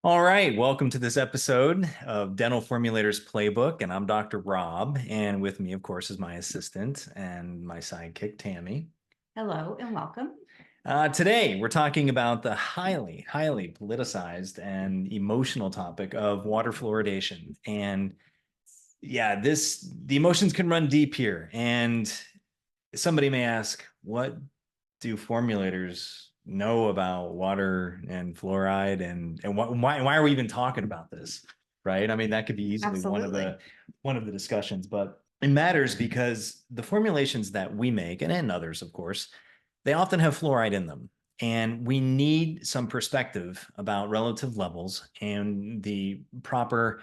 All right, welcome to this episode of Dental Formulator's Playbook, and I'm Dr. Rob, and with me, of course, is my assistant and my sidekick, Tammy. Hello and welcome. Today, we're talking about the highly politicized and emotional topic of water fluoridation. And yeah, the emotions can run deep here. And somebody may ask, what do formulators know about water and fluoride and why are we even talking about this? Right? I mean, that could be easily Absolutely. one of the discussions, but it matters because the formulations that we make and others, of course, they often have fluoride in them. And we need some perspective about relative levels and the proper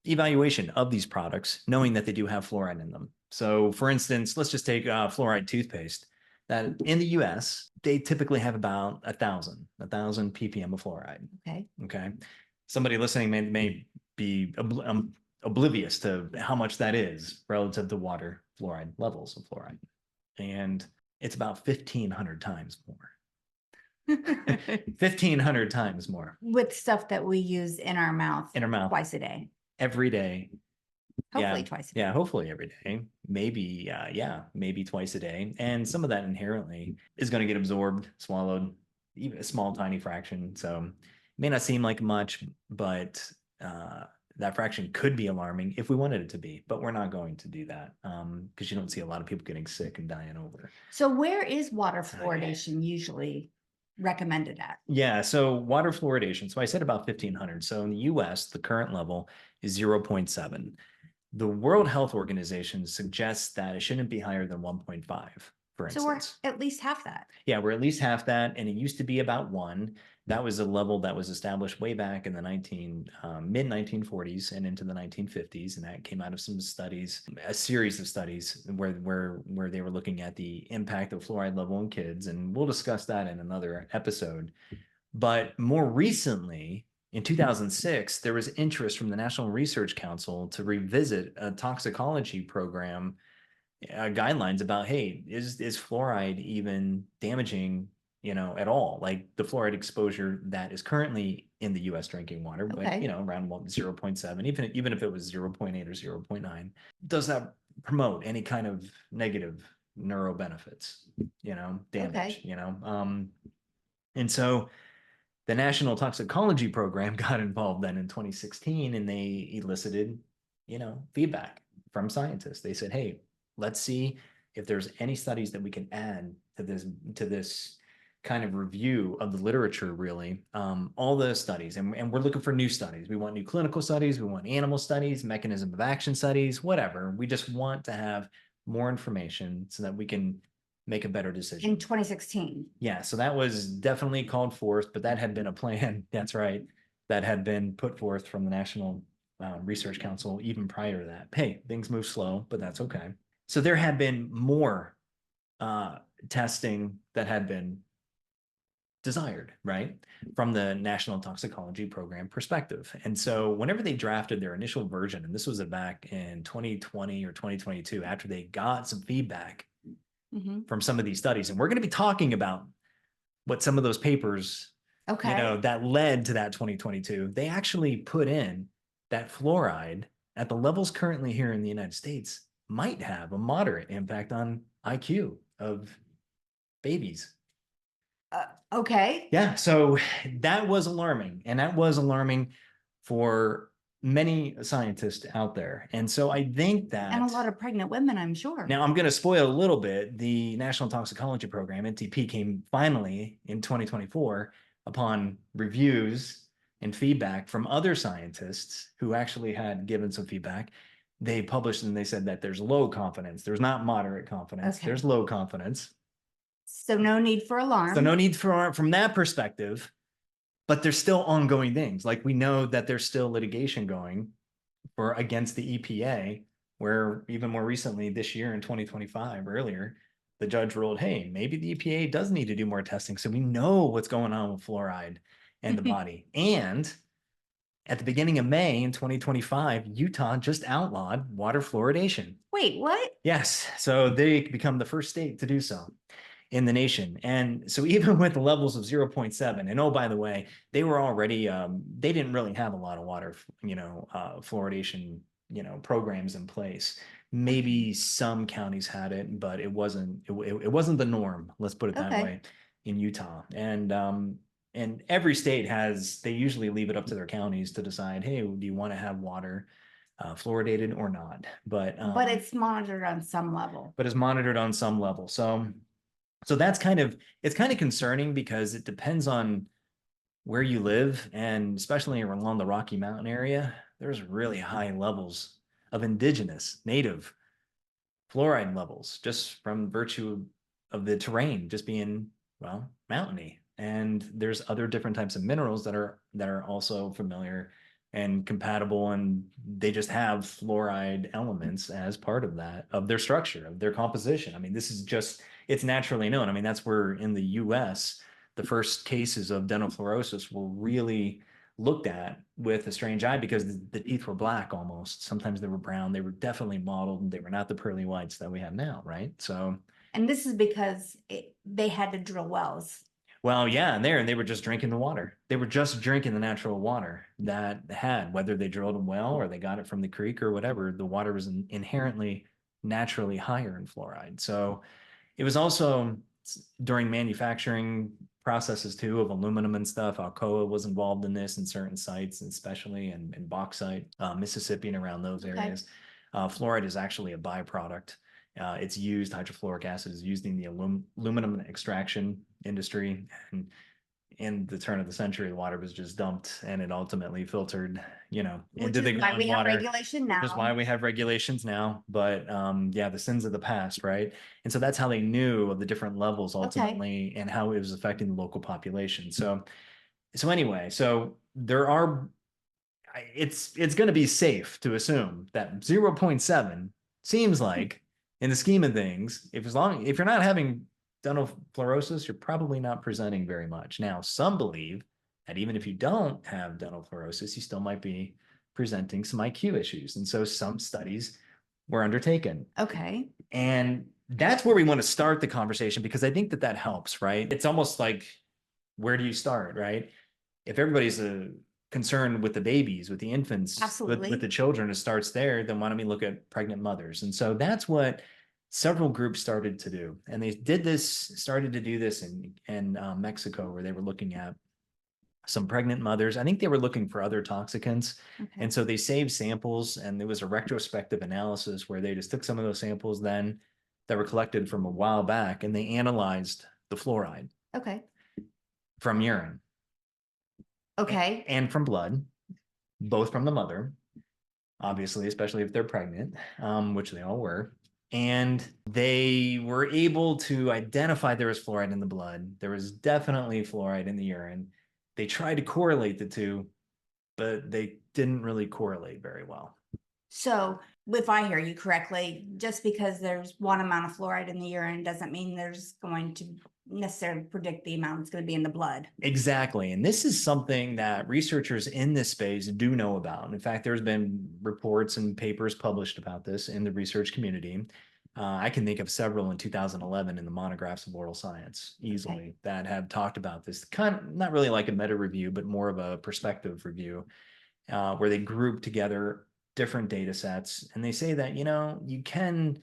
evaluation of these products, knowing that they do have fluoride in them. So, for instance, let's just take fluoride toothpaste. That in the U.S., they typically have about a thousand ppm of fluoride. Okay. Okay. Somebody listening may be oblivious to how much that is relative to water fluoride levels of fluoride. And it's about 1,500 times more. 1,500 times more With stuff that we use in our mouth in our mouth twice a day. every day. Hopefully twice a day. Yeah, hopefully every day. Maybe, maybe twice a day. And some of that inherently is going to get absorbed, swallowed, even a small, tiny fraction. So it may not seem like much, but that fraction could be alarming if we wanted it to be. But we're not going to do that because you don't see a lot of people getting sick and dying over. So where is water fluoridation usually recommended at? Yeah, so water fluoridation. So I said about 1,500. So in the US, the current level is 0.7. The World Health Organization suggests that it shouldn't be higher than 1.5, for So we're instance. at least half that. Yeah, we're at least half that, and it used to be about 1. That was a level that was established way back in the mid 1940s and into the 1950s, and that came out of some studies, a series of studies where they were looking at the impact of fluoride level in kids, and we'll discuss that in another episode. But more recently, in 2006, there was interest from the National Research Council to revisit a toxicology program guidelines about, hey, is fluoride even damaging, at all? Like the fluoride exposure that is currently in the U.S. drinking water, but Okay. around 0.7, even if it was 0.8 or 0.9, does that promote any kind of negative neuro benefits, damage, Okay. and so the National Toxicology Program got involved then in 2016, and they elicited, feedback from scientists. They said, "Hey, let's see if there's any studies that we can add to this kind of review of the literature, really, all the studies, and we're looking for new studies. We want new clinical studies, we want animal studies, mechanism of action studies, whatever. We just want to have more information so that we can make a better decision." In 2016. Yeah, so that was definitely called forth, but that had been a plan. That's right. That had been put forth from the National Research Council even prior to that. Hey, things move slow, but that's okay. So there had been more testing that had been desired, right, from the National Toxicology Program perspective. And so whenever they drafted their initial version, and this was back in 2020 or 2022, after they got some feedback from some of these studies, and we're going to be talking about what some of those papers, Okay. that led to that 2022, they actually put in that fluoride at the levels currently here in the United States might have a moderate impact on IQ of babies. Okay. Yeah, so that was alarming, and that was alarming for many scientists out there. And so I think that, And a lot of pregnant women, I'm sure. now I'm going to spoil a little bit. The National Toxicology Program, NTP, came finally in 2024 upon reviews and feedback from other scientists who actually had given some feedback. They published and they said that there's low confidence. There's not moderate confidence. Okay. There's low confidence. So no need for alarm. So no need from that perspective, but there's still ongoing things. Like we know that there's still litigation going for against the EPA, where even more recently this year in 2025, earlier, the judge ruled, hey, maybe the EPA does need to do more testing so we know what's going on with fluoride in the body. And at the beginning of May in 2025, Utah just outlawed water fluoridation. Wait, what? Yes, so they become the first state to do so. in the nation. And so even with the levels of 0.7, and oh, by the way, they were already, they didn't really have a lot of water, fluoridation, programs in place. Maybe some counties had it, but it wasn't the norm. Let's put it that Okay. way in Utah. And every state they usually leave it up to their counties to decide, hey, do you want to have water fluoridated or not? But it's monitored on some level. but is monitored on some level. So that's it's kind of concerning because it depends on where you live, and especially along the Rocky Mountain area, there's really high levels of indigenous native fluoride levels just from virtue of the terrain just being, well, mountainy. And there's other different types of minerals that are also familiar and compatible, and they just have fluoride elements as part of that, of their structure, of their composition. I mean, this is just, it's naturally known. I mean, that's where in the US, the first cases of dental fluorosis were really looked at with a strange eye because the teeth were black almost. Sometimes they were brown. They were definitely mottled. They were not the pearly whites that we have now, right? So, and this is because they had to drill wells. Well, yeah, and they were just drinking the water. They were just drinking the natural water that had, whether they drilled a well or they got it from the creek or whatever, the water was inherently naturally higher in fluoride. So it was also during manufacturing processes too of aluminum and stuff. Alcoa was involved in this in certain sites, especially in bauxite, Mississippi and around those areas. Fluoride is actually a byproduct. It's used, hydrofluoric acid is used in the aluminum extraction industry. And in the turn of the century, the water was just dumped and it ultimately filtered, into the why we have groundwater. regulation now. Which is why we have regulations now. But yeah, the sins of the past, right? And so that's how they knew of the different levels ultimately and how it was affecting the local population. So anyway, so there are, it's going to be safe to assume that 0.7 seems like, in the scheme of things, if you're not having dental fluorosis, you're probably not presenting very much. Now, some believe that even if you don't have dental fluorosis, you still might be presenting some IQ issues. And so some studies were undertaken. Okay. And that's where we want to start the conversation, because I think that helps, right? It's almost like, where do you start, right? If everybody's concerned with the babies, with the infants, with the children, it starts there, then why don't we look at pregnant mothers? And so that's what several groups started to do. And they started to do this in Mexico, where they were looking at some pregnant mothers. I think they were looking for other toxicants. Okay. And so they saved samples, and there was a retrospective analysis where they just took some of those samples then that were collected from a while back, and they analyzed the fluoride. Okay. From urine. Okay. And from blood, both from the mother, obviously, especially if they're pregnant, which they all were. And they were able to identify there was fluoride in the blood. There was definitely fluoride in the urine. They tried to correlate the two, but they didn't really correlate very well. So if I hear you correctly, just because there's one amount of fluoride in the urine doesn't mean there's going to necessarily predict the amount that's going to be in the blood. Exactly. And this is something that researchers in this space do know about. In fact, there's been reports and papers published about this in the research community. I can think of several in 2011 in the monographs of oral science easily that have talked about this, kind of not really like a meta review, but more of a perspective review, where they group together different data sets. And they say that, you can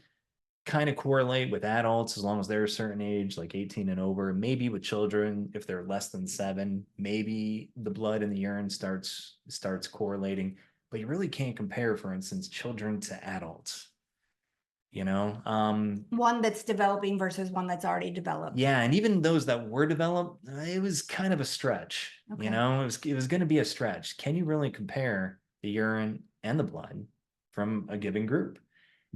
kind of correlate with adults as long as they're a certain age, like 18 and over. Maybe with children, if they're less than 7, maybe the blood in the urine starts correlating, but you really can't compare, for instance, children to adults. One that's developing versus one that's already developed. Yeah, and even those that were developed, it was kind of a stretch. Okay. It was going to be a stretch. Can you really compare the urine and the blood from a given group?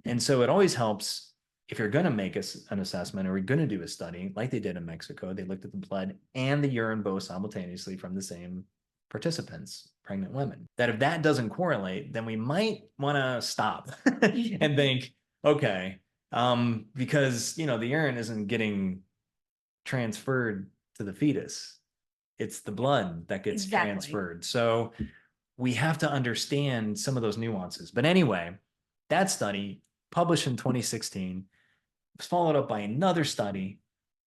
And so it always helps if you're going to make an assessment, or you're going to do a study like they did in Mexico. They looked at the blood and the urine both simultaneously from the same participants, pregnant women. That if that doesn't correlate, then we might want to stop and think, okay, because the urine isn't getting transferred to the fetus. It's the blood that gets transferred. So we have to understand some of those nuances. But anyway, that study, published in 2016, was followed up by another study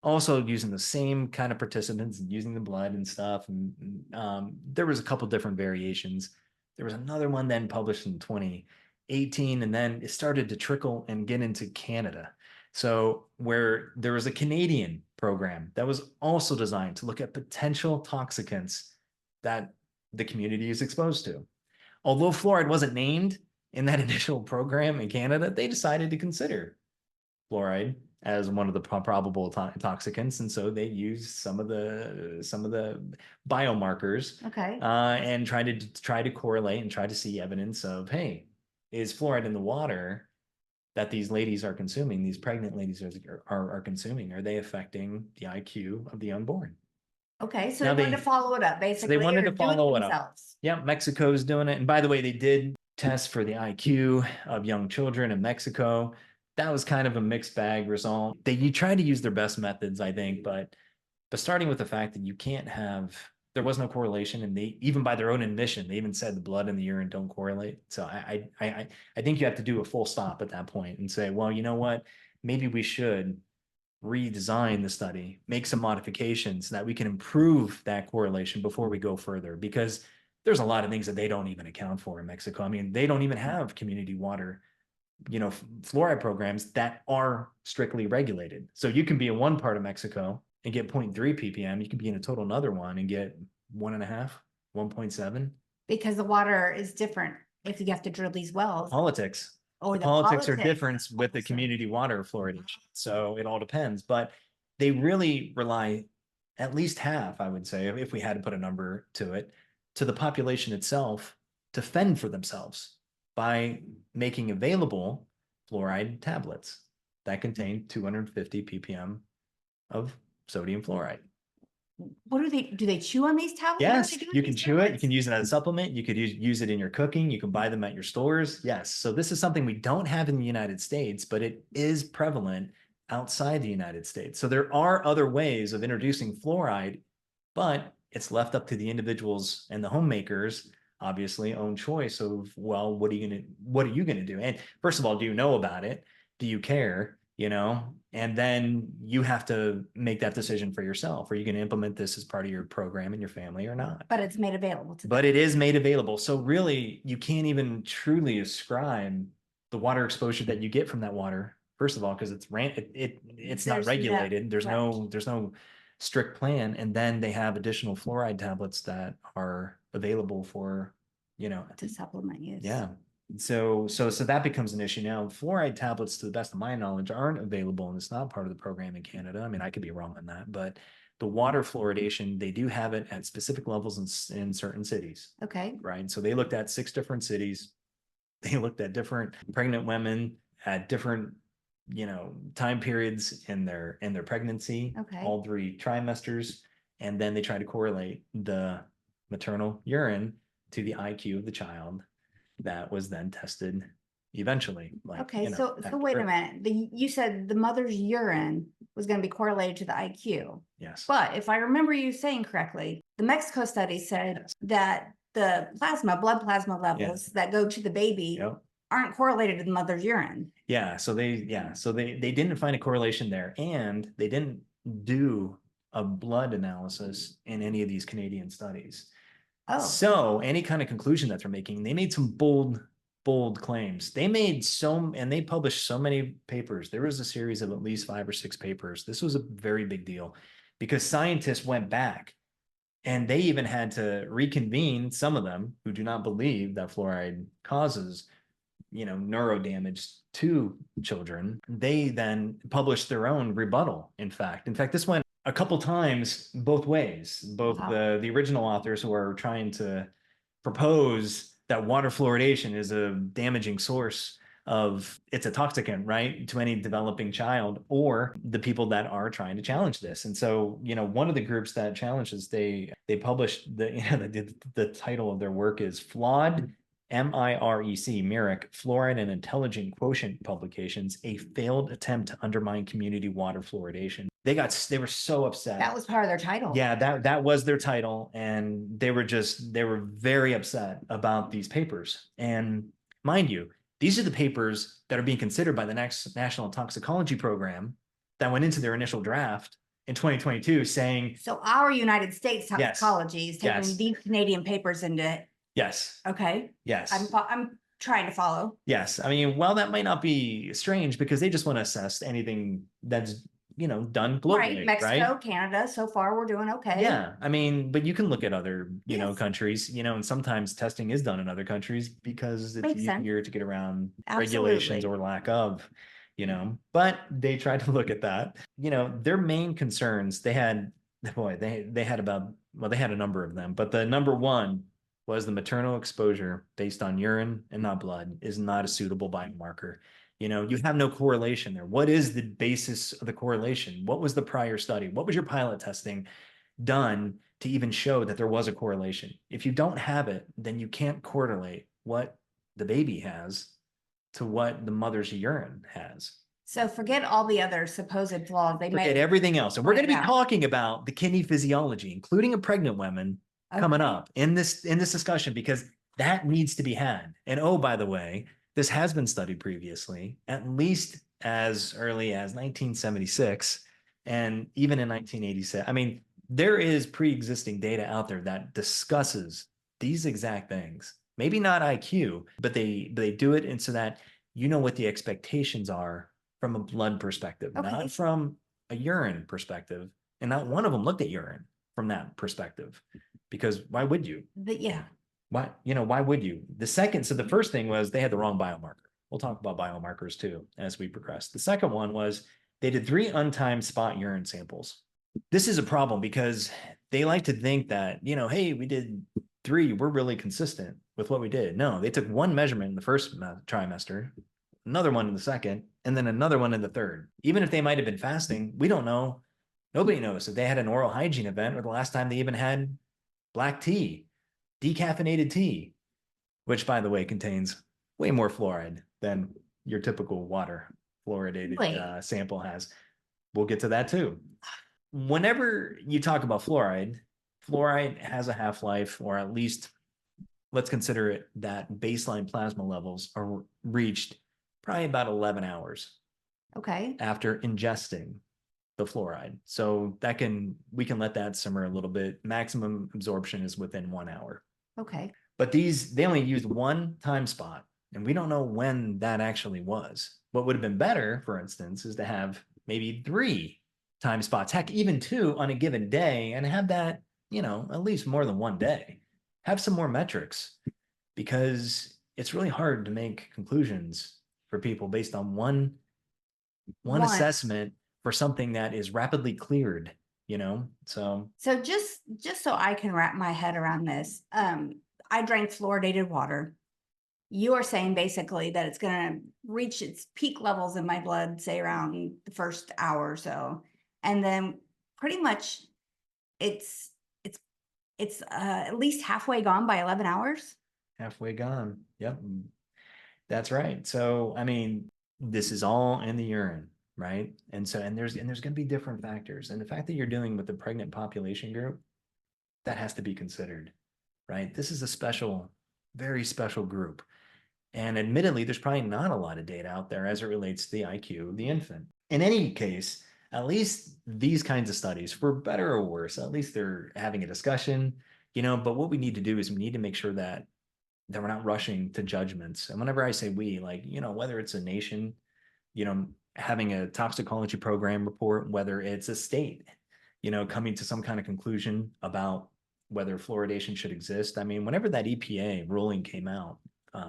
also using the same kind of participants and using the blood and stuff. And there was a couple different variations. There was another one then published in 2018, and then it started to trickle and get into Canada. So where there was a Canadian program that was also designed to look at potential toxicants that the community is exposed to. Although fluoride wasn't named in that initial program in Canada, they decided to consider fluoride as one of the probable toxicants, and so they used some of the biomarkers, Okay. and try to correlate and try to see evidence of, hey, is fluoride in the water that these ladies are consuming, these pregnant ladies are consuming, are they affecting the IQ of the unborn? Okay, so Now they wanted to follow it up, so they basically, wanted or to do it follow it up. themselves. Yeah, Mexico's doing it. And by the way, they did test for the IQ of young children in Mexico. That was kind of a mixed bag result. You try to use their best methods, I think, but starting with the fact that you can't have, there was no correlation, and they, even by their own admission, they even said the blood and the urine don't correlate. So I think you have to do a full stop at that point and say, well, you know what, maybe we should redesign the study, make some modifications so that we can improve that correlation before we go further, because there's a lot of things that they don't even account for in Mexico. I mean, they don't even have community water, fluoride programs that are strictly regulated. So you can be in one part of Mexico and get 0.3 ppm. You can be in a total another one and get 1.5, 1.7. Because the water is different if you have to drill these wells. Politics. Or The the politics are politics different with the also. community water fluoridation. So it all depends, but they really rely at least half, I would say, if we had to put a number to it, to the population itself to fend for themselves by making available fluoride tablets that contain 250 ppm of sodium fluoride. What do they chew on these tablets? Yes, you can chew it. You can use it as a supplement. You could use it in your cooking. You can buy them at your stores. Yes. So this is something we don't have in the United States, but it is prevalent outside the United States. So there are other ways of introducing fluoride, but it's left up to the individuals and the homemakers, obviously, own choice of, well, what are you gonna do? And first of all, do you know about it? Do you care? And then you have to make that decision for yourself. Are you going to implement this as part of your program in your family or not? But it's made available to them. But it is made available. So really, you can't even truly ascribe the water exposure that you get from that water. First of all, because it's not regulated. There's no strict plan. And then they have additional fluoride tablets that are available for, to supplement use. Yeah. So that becomes an issue now. Fluoride tablets, to the best of my knowledge, aren't available, and it's not part of the program in Canada. I mean, I could be wrong on that, but the water fluoridation, they do have it at specific levels in certain cities. Okay. Right. So they looked at 6 different cities. They looked at different pregnant women at different, time periods in their pregnancy. Okay. All 3 trimesters, and then they tried to correlate the maternal urine to the IQ of the child. That was then tested eventually. Okay, so wait a minute. You said the mother's urine was going to be correlated to the IQ. Yes. But if I remember you saying correctly, the Mexico study said that the blood plasma levels that go to the baby aren't correlated to the mother's urine. Yeah. So they didn't find a correlation there, and they didn't do a blood analysis in any of these Canadian studies. Oh. So any kind of conclusion that they're making, they made some bold claims. They published so many papers. There was a series of at least 5 or 6 papers. This was a very big deal because scientists went back and they even had to reconvene, some of them who do not believe that fluoride causes, neuro damage to children. They then published their own rebuttal. In fact, this went a couple times both ways. Both the original authors who are trying to propose that water fluoridation is a damaging source of, it's a toxicant, right, to any developing child, or the people that are trying to challenge this. And so, one of the groups that challenges, they published the title of their work is Flawed MIREC, Fluoride and Intelligent Quotient Publications, a failed attempt to undermine community water fluoridation. They were so upset. That was part of their title. Yeah, that was their title. And they were very upset about these papers. And mind you, these are the papers that are being considered by the next National Toxicology Program that went into their initial draft in 2022 saying, So our United States Yes. toxicology is taking Yes. these Canadian papers into, yes, okay, yes. I'm trying to follow. Yes. I mean, well, that might not be strange because they just want to assess anything that's, done globally, Right, Mexico, right? Canada, so far we're doing okay. Yeah. I mean, but you can look at other, Yes. countries, and sometimes testing is done in other countries because it's Makes sense. easier to get around regulations Absolutely. or lack of, but they tried to look at that. Their main concerns, they had, boy, they had about, well, they had a number of them, but the number one was the maternal exposure based on urine and not blood is not a suitable biomarker. You have no correlation there. What is the basis of the correlation? What was the prior study? What was your pilot testing done to even show that there was a correlation? If you don't have it, then you can't correlate what the baby has to what the mother's urine has. So forget all the other supposed flaws. They Forget may everything else. And we're going to be out. talking about the kidney physiology, including a pregnant woman, coming up in this discussion, because that needs to be had. And oh, by the way, this has been studied previously, at least as early as 1976 and even in 1987. I mean, there is pre-existing data out there that discusses these exact things. Maybe not IQ, but they do it, and so that what the expectations are from a blood perspective, not from a urine perspective. And not one of them looked at urine from that perspective, because why would you? Yeah. Why would you? So the first thing was they had the wrong biomarker. We'll talk about biomarkers too as we progress. The second one was they did 3 untimed spot urine samples. This is a problem because they like to think that, hey, we did 3, we're really consistent with what we did. No, they took 1 measurement in the first trimester, another one in the second, and then another one in the third. Even if they might have been fasting, we don't know. Nobody knows if they had an oral hygiene event or the last time they even had black tea, decaffeinated tea, which, by the way, contains way more fluoride than your typical water fluoridated sample has. We'll get to that too. Whenever you talk about fluoride has a half-life, or at least let's consider it that baseline plasma levels are reached probably about 11 hours. Okay. After ingesting the fluoride. So we can let that simmer a little bit. Maximum absorption is within 1 hour. Okay. But they only used 1 time spot, and we don't know when that actually was. What would have been better, for instance, is to have maybe 3 time spots, heck, even 2 on a given day, and have that, at least more than 1 day. Have some more metrics, because it's really hard to make conclusions for people based on one assessment for something that is rapidly cleared, so just so I can wrap my head around this, I drank fluoridated water. You are saying basically that it's going to reach its peak levels in my blood, say around the first hour or so, and then pretty much it's at least halfway gone by 11 hours. Halfway gone. Yep, that's right. So I mean, this is all in the urine, right? And there's going to be different factors, and the fact that you're dealing with the pregnant population group, that has to be considered, right? This is a special, very special group, and admittedly, there's probably not a lot of data out there as it relates to the IQ of the infant. In any case, at least these kinds of studies, for better or worse, at least they're having a discussion, but what we need to do is we need to make sure that we're not rushing to judgments. And whenever I say we, like, whether it's a nation, having a toxicology program report, whether it's a state, coming to some kind of conclusion about whether fluoridation should exist. I mean, whenever that EPA ruling came out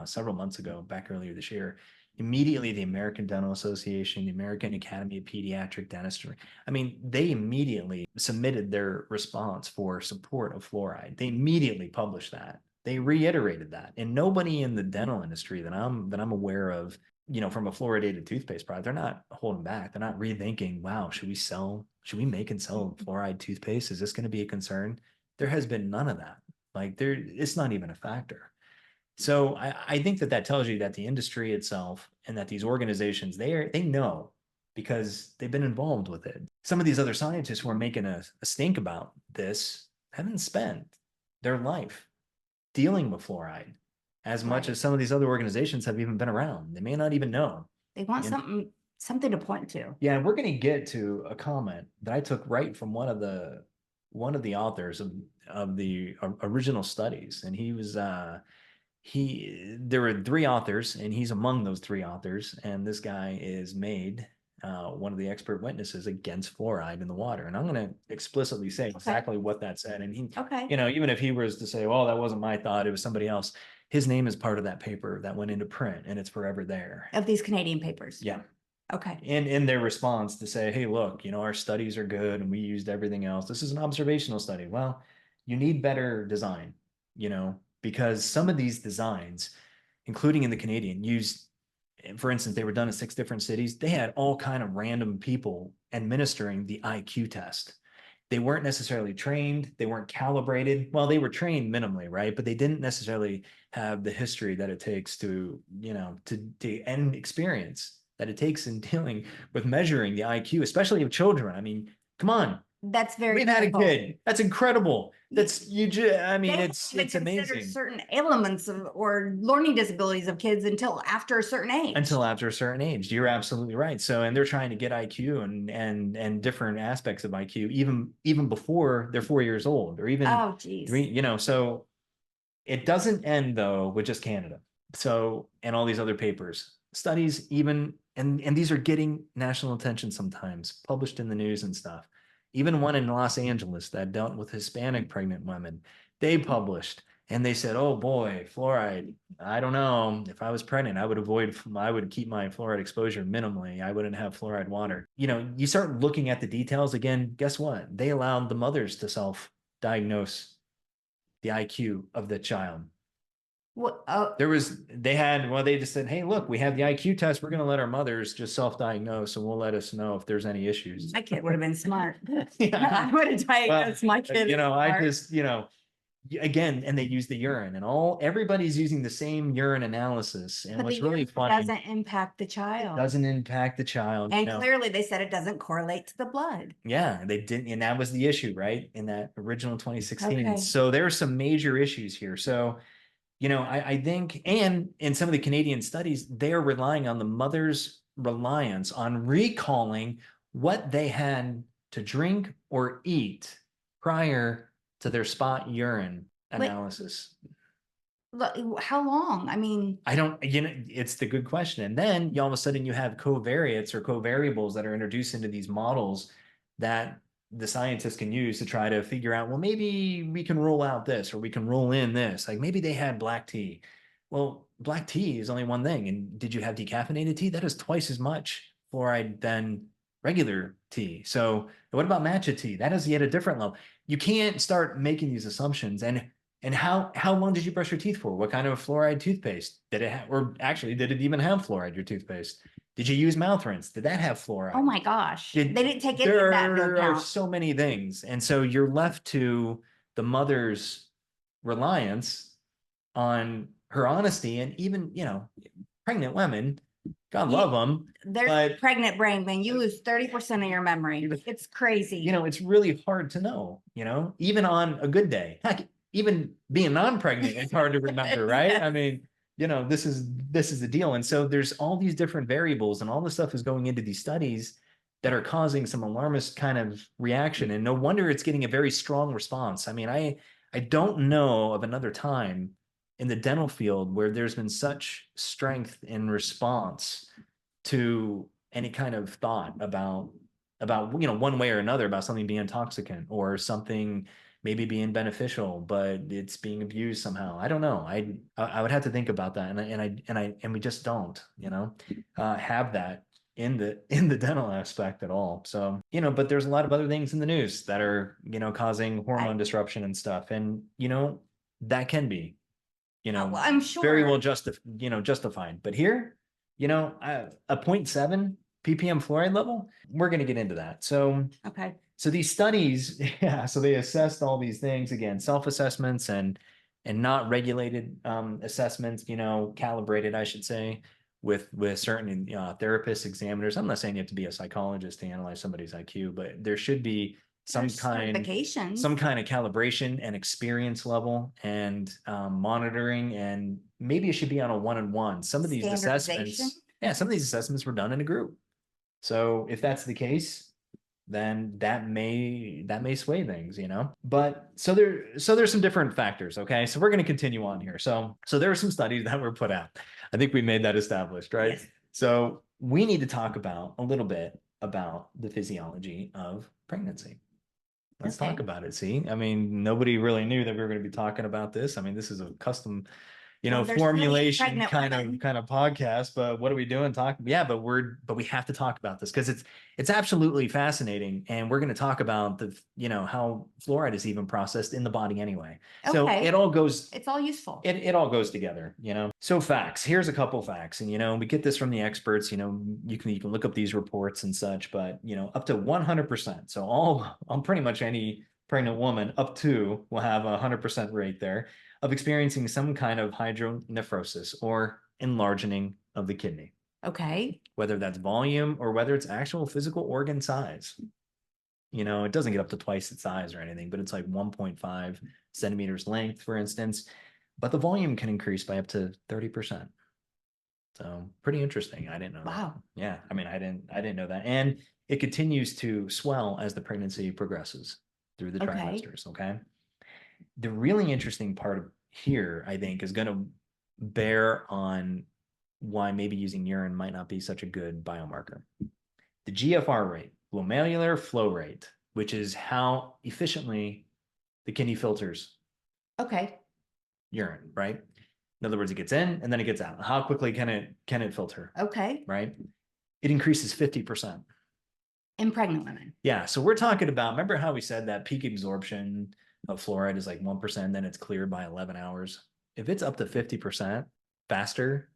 several months ago, back earlier this year, immediately the American Dental Association, the American Academy of Pediatric Dentistry, I mean, they immediately submitted their response for support of fluoride. They immediately published that. They reiterated that. And nobody in the dental industry that I'm aware of, from a fluoridated toothpaste product, they're not holding back. They're not rethinking, wow, should we make and sell fluoride toothpaste? Is this going to be a concern? There has been none of that. Like, it's not even a factor. So I think that tells you that the industry itself and that these organizations, they know, because they've been involved with it. Some of these other scientists who are making a stink about this haven't spent their life dealing with fluoride as much as some of these other organizations have even been around. They may not even know. They want something something to point to. Yeah, and we're going to get to a comment that I took right from one of the authors of the original studies, and he was there were three authors, and he's among those three authors, and this guy is made one of the expert witnesses against fluoride in the water. And I'm going to explicitly say exactly what that said. And he, Okay. even if he was to say, well, that wasn't my thought, it was somebody else, his name is part of that paper that went into print, and it's forever there. Of these Canadian papers. Yeah. Okay. And in their response to say, hey, look, our studies are good and we used everything else. This is an observational study. Well, you need better design, because some of these designs, including in the Canadian, used, for instance, they were done in 6 different cities. They had all kind of random people administering the IQ test. They weren't necessarily trained. They weren't calibrated. Well, they were trained minimally, right? But they didn't necessarily have the history that it takes to, to end experience that it takes in dealing with measuring the IQ, especially of children. I mean, come on. That's very We've had a kid. That's incredible. That's it's amazing. Certain elements or learning disabilities of kids until after a certain age. Until after a certain age. You're absolutely right. So, and they're trying to get IQ and different aspects of IQ even before they're 4 years old, or even so it doesn't end though with just Canada. So, and all these other papers, studies, even and these are getting national attention sometimes, published in the news and stuff. Even one in Los Angeles that dealt with Hispanic pregnant women, they published, and they said, oh boy, fluoride, I don't know, if I was pregnant, I would keep my fluoride exposure minimally. I wouldn't have fluoride water. You start looking at the details again, guess what? They allowed the mothers to self-diagnose the IQ of the child. They just said, hey, look, we have the IQ test. We're going to let our mothers just self-diagnose, and we'll let us know if there's any issues. My kid would have been smart. I would have diagnosed my kid. Again, and they use the urine, and everybody's using the same urine analysis. And what's really funny, doesn't impact the child. It doesn't impact the child. And clearly they said it doesn't correlate to the blood. Yeah, they didn't. And that was the issue, right? In that original 2016. Okay. So there are some major issues here. So I think, and in some of the Canadian studies, they are relying on the mother's reliance on recalling what they had to drink or eat prior to their spot urine analysis. How long? I mean, I don't, it's the good question. And then all of a sudden you have covariates or covariables that are introduced into these models that the scientists can use to try to figure out, well, maybe we can rule out this, or we can rule in this. Like maybe they had black tea. Well, black tea is only one thing. And did you have decaffeinated tea? That is twice as much fluoride than regular tea. So what about matcha tea? That is yet a different level. You can't start making these assumptions. And how long did you brush your teeth for? What kind of fluoride toothpaste did it have? Or actually, did it even have fluoride, your toothpaste? Did you use mouth rinse? Did that have fluoride? Oh my gosh. They didn't take any of that into account. There are so many things. And so you're left to the mother's reliance on her honesty. And even, pregnant women, God love them. Their pregnant brain, man, you lose 30% of your memory. It's crazy. It's really hard to know, even on a good day. Heck, even being non-pregnant, it's hard to remember, right? Yeah. I mean, this is the deal. And so there's all these different variables, and all this stuff is going into these studies that are causing some alarmist kind of reaction. And no wonder it's getting a very strong response. I mean, I don't know of another time in the dental field where there's been such strength in response to any kind of thought about one way or another about something being intoxicant or something maybe being beneficial, but it's being abused somehow. I don't know. I would have to think about that, and we just don't, have that in the dental aspect at all. So, but there's a lot of other things in the news that are, causing hormone disruption and stuff, and that can be, I'm sure very well justified. But here, a 0.7 ppm fluoride level, we're going to get into that. So, okay. So these studies, so they assessed all these things, again, self-assessments and not regulated assessments, calibrated, I should say, with certain therapists, examiners. I'm not saying you have to be a psychologist to analyze somebody's IQ, but there should be some kind of calibration and experience level and monitoring, and maybe it should be on a one-on-one. Some of these assessments were done in a group. So if that's the case, then that may sway things, you know. But there's some different factors. Okay, so we're going to continue on here. So there are some studies that were put out. I think we made that established, right? Yes. So we need to talk about a little bit about the physiology of pregnancy. Let's talk Okay. about it. See, I mean, nobody really knew that we were going to be talking about this. I mean, this is a custom, Well, there's plenty of formulation pregnant women. kind of podcast. But what are we doing? Yeah, but we have to talk about this because it's absolutely fascinating, and we're going to talk about how fluoride is even processed in the body anyway. So Okay. it all goes It's all useful. it all goes together, So facts. Here's a couple facts, and we get this from the experts. You can look up these reports and such, but up to 100%. So all on pretty much any pregnant woman up to will have a 100% rate there of experiencing some kind of hydronephrosis or enlarging of the kidney, Okay. whether that's volume or whether it's actual physical organ size. It doesn't get up to twice its size or anything, but it's like 1.5 centimeters length, for instance. But the volume can increase by up to 30%. So pretty interesting. I didn't know that. Wow. Yeah. I mean, I didn't know that. And it continues to swell as the pregnancy progresses through the Okay. trimesters. Okay. The really interesting part of here, I think, is going to bear on why maybe using urine might not be such a good biomarker. The GFR rate, glomerular flow rate, which is how efficiently the kidney filters Okay. urine, right? In other words, it gets in and then it gets out. How quickly can it filter, Okay. right? It increases 50%. In pregnant women. Yeah. So we're talking about, remember how we said that peak absorption of fluoride is like 1%, then it's cleared by 11 hours. If it's up to 50% faster,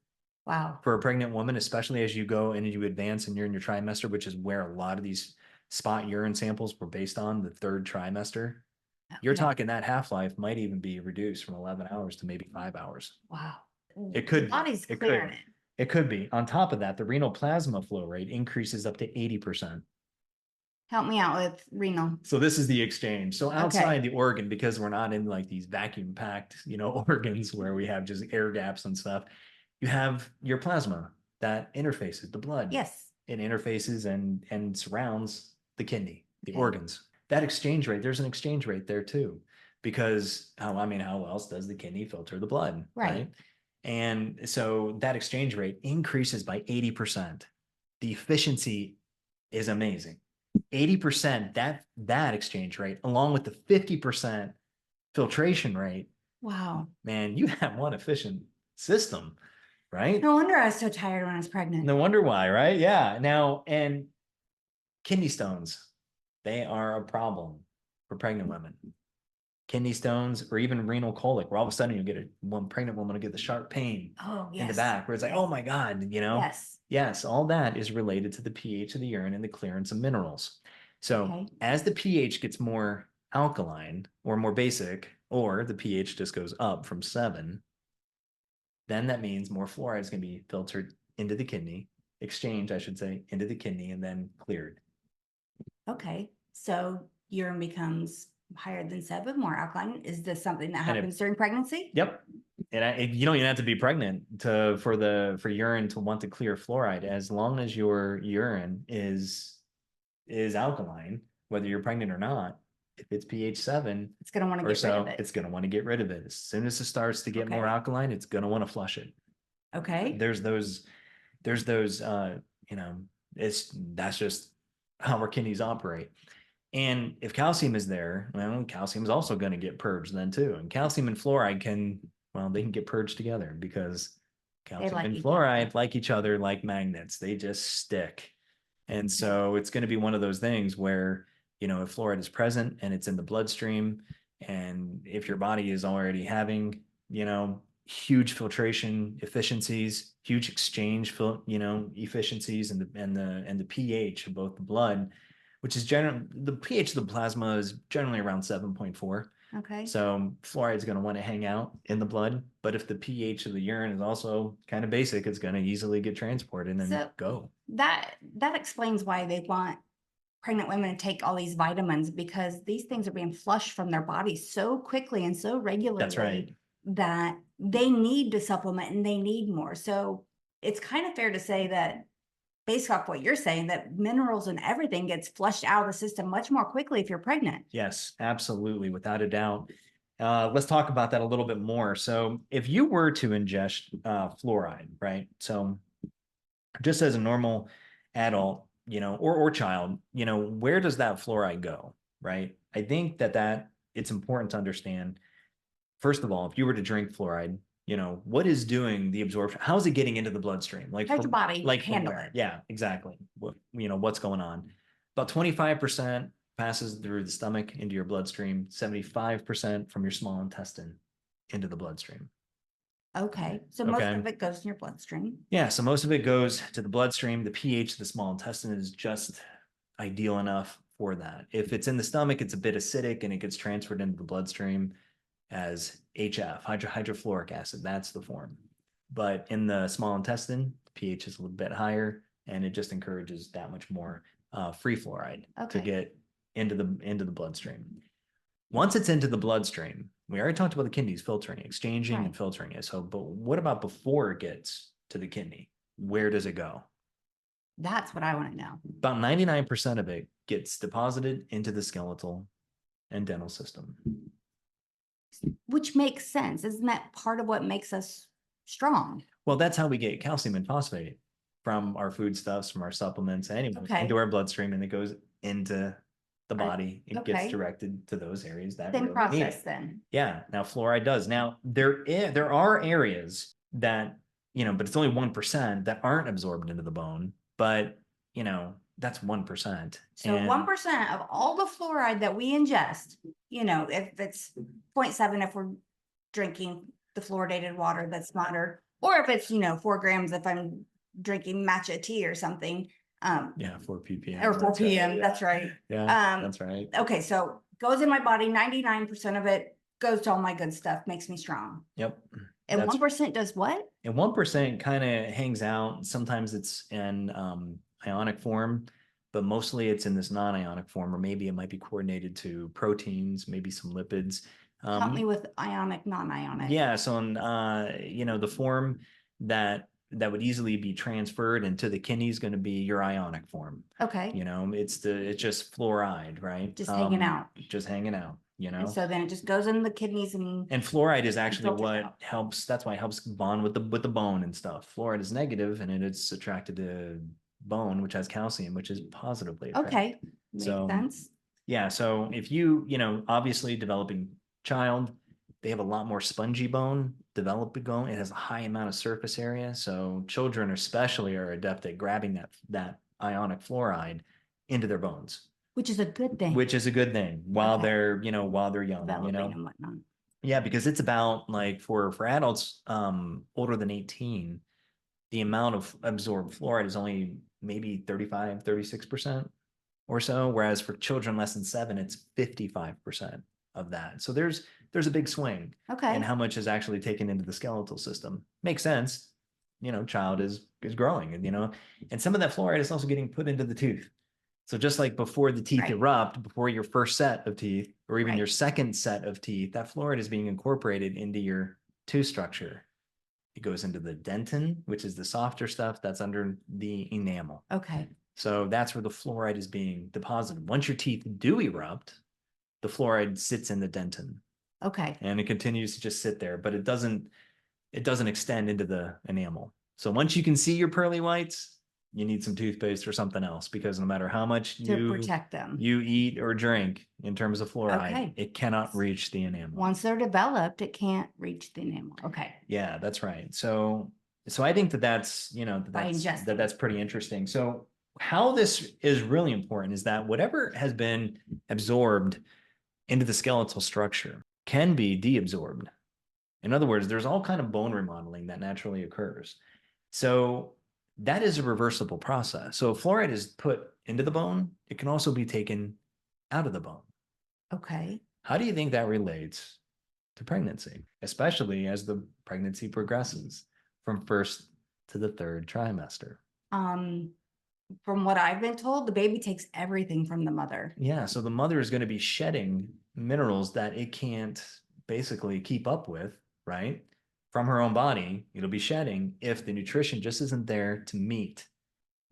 wow, for a pregnant woman, especially as you go and you advance and you're in your trimester, which is where a lot of these spot urine samples were based on, the third trimester, you're talking that half-life might even be reduced from 11 hours to maybe 5 hours. Wow. It could The body's be. clearing it. It could be. On top of that, the renal plasma flow rate increases up to 80%. Help me out with renal. So this is the exchange. So outside the organ, because we're not in like these vacuum packed, organs where we have just air gaps and stuff, you have your plasma that interfaces the blood. Yes. It interfaces and surrounds the kidney, the organs. That exchange rate, there's an exchange rate there too, because how else does the kidney filter the blood? Right. And so that exchange rate increases by 80%. The efficiency is amazing. 80%, that exchange rate, along with the 50% filtration rate. Wow. Man, you have one efficient system, right? No wonder I was so tired when I was pregnant. No wonder why, right? Yeah. Now, and kidney stones, they are a problem for pregnant women. Kidney stones or even renal colic, where all of a sudden you get one pregnant woman will get the sharp pain in the back, where it's like, oh my God, Yes, all that is related to the pH of the urine and the clearance of minerals. So as the pH gets more alkaline or more basic, or the pH just goes up from 7, then that means more fluoride is going to be filtered into the kidney, exchanged, I should say, into the kidney and then cleared. Okay. So urine becomes higher than 7, more alkaline. Is this something that happens during pregnancy? Yep. And you don't even have to be pregnant for urine to want to clear fluoride. As long as your urine is alkaline, whether you're pregnant or not, if it's pH 7, it's going to want to get rid of it. It's going to want to get rid of it. As soon as it starts to get more alkaline, it's going to want to flush it. Okay. There's those, that's just how our kidneys operate. And if calcium is there, well, calcium is also going to get purged then too. And calcium and fluoride they can get purged together because calcium and fluoride like each other like magnets. They just stick. And so it's going to be one of those things where, if fluoride is present and it's in the bloodstream, and if your body is already having, huge filtration efficiencies, huge exchange, efficiencies, and the pH of both the blood, which is the pH of the plasma is generally around 7.4. Okay. So fluoride is going to want to hang out in the blood, but if the pH of the urine is also kind of basic, it's going to easily get transported and go. That explains why they want pregnant women to take all these vitamins, because these things are being flushed from their bodies so quickly and so regularly. That's right. That they need to supplement and they need more. So it's kind of fair to say that based off what you're saying, that minerals and everything gets flushed out of the system much more quickly if you're pregnant. Yes, absolutely, without a doubt. Let's talk about that a little bit more. So if you were to ingest fluoride, right? So just as a normal adult, or child, where does that fluoride go, right? I think that it's important to understand, first of all, if you were to drink fluoride, what is doing the absorption? How is it getting into the bloodstream? How's your body like handle it? Yeah, exactly. What's going on? About 25% passes through the stomach into your bloodstream, 75% from your small intestine into the bloodstream. Okay. So most Okay. of it goes in your bloodstream. Yeah, so most of it goes to the bloodstream. The pH of the small intestine is just ideal enough for that. If it's in the stomach, it's a bit acidic and it gets transferred into the bloodstream as HF, hydrofluoric acid. That's the form. But in the small intestine, the pH is a little bit higher, and it just encourages that much more free fluoride to get into the bloodstream. Once it's into the bloodstream, we already talked about the kidneys filtering, exchanging and filtering it. So, but what about before it gets to the kidney? Where does it go? That's what I want to know. About 99% of it gets deposited into the skeletal and dental system. Which makes sense. Isn't that part of what makes us strong? Well, that's how we get calcium and phosphate from our foodstuffs, from our supplements, anyway, into our bloodstream, and it goes into the body. It gets directed to those areas that same really process need it. then. Yeah. Now fluoride does. Now there are areas that, but it's only 1% that aren't absorbed into the bone. But that's 1%. So 1% of all the fluoride that we ingest, if it's 0.7 if we're drinking the fluoridated water that's monitored, or if it's 4 grams if I'm drinking matcha tea or something. 4 ppm or 4 p.m. That's right. Yeah, that's right. Okay, so goes in my body. 99% of it goes to all my good stuff, makes me strong. Yep. And 1% does what? And 1% kind of hangs out. Sometimes it's in ionic form, but mostly it's in this non-ionic form, or maybe it might be coordinated to proteins, maybe some lipids. Help me with ionic, non-ionic. Yeah, so in the form that would easily be transferred into the kidney is going to be your ionic form. Okay. It's just fluoride, right? Just hanging out. Just hanging out. And so then it just goes in the kidneys and fluoride is actually what helps. That's why it helps bond with the bone and stuff. Fluoride is negative, and it's attracted to bone, which has calcium, which is positively attracted. Okay, makes sense. Yeah, so if you obviously developing child, they have a lot more spongy bone, developing bone. It has a high amount of surface area, so children especially are adept at grabbing that ionic fluoride into their bones. Which is a good thing. Which is a good thing while they're young, developing and whatnot. Yeah, because it's about like for adults older than 18, the amount of absorbed fluoride is only maybe 35, 36% or so, whereas for children less than 7, it's 55% of that. So there's a big swing in how much is actually taken into the skeletal system. Makes sense. Child is growing, and some of that fluoride is also getting put into the tooth. So just like before the teeth erupt, before your first set of teeth, or even your second set of teeth, that fluoride is being incorporated into your tooth structure. It goes into the dentin, which is the softer stuff that's under the enamel. Okay. So that's where the fluoride is being deposited. Once your teeth do erupt, the fluoride sits in the dentin. Okay. And it continues to just sit there, but it doesn't extend into the enamel. So once you can see your pearly whites, you need some toothpaste or something else, because no matter how much to protect them you eat or drink in terms of fluoride, it cannot reach the enamel. Once they're developed, it can't reach the enamel. Okay. Yeah, that's right. So I think that's that's pretty interesting. So how this is really important is that whatever has been absorbed into the skeletal structure can be deabsorbed. In other words, there's all kind of bone remodeling that naturally occurs. So that is a reversible process. So if fluoride is put into the bone, it can also be taken out of the bone. Okay. How do you think that relates to pregnancy, especially as the pregnancy progresses from first to the third trimester? From what I've been told, the baby takes everything from the mother. Yeah, so the mother is going to be shedding minerals that it can't basically keep up with, right? From her own body, it'll be shedding if the nutrition just isn't there to meet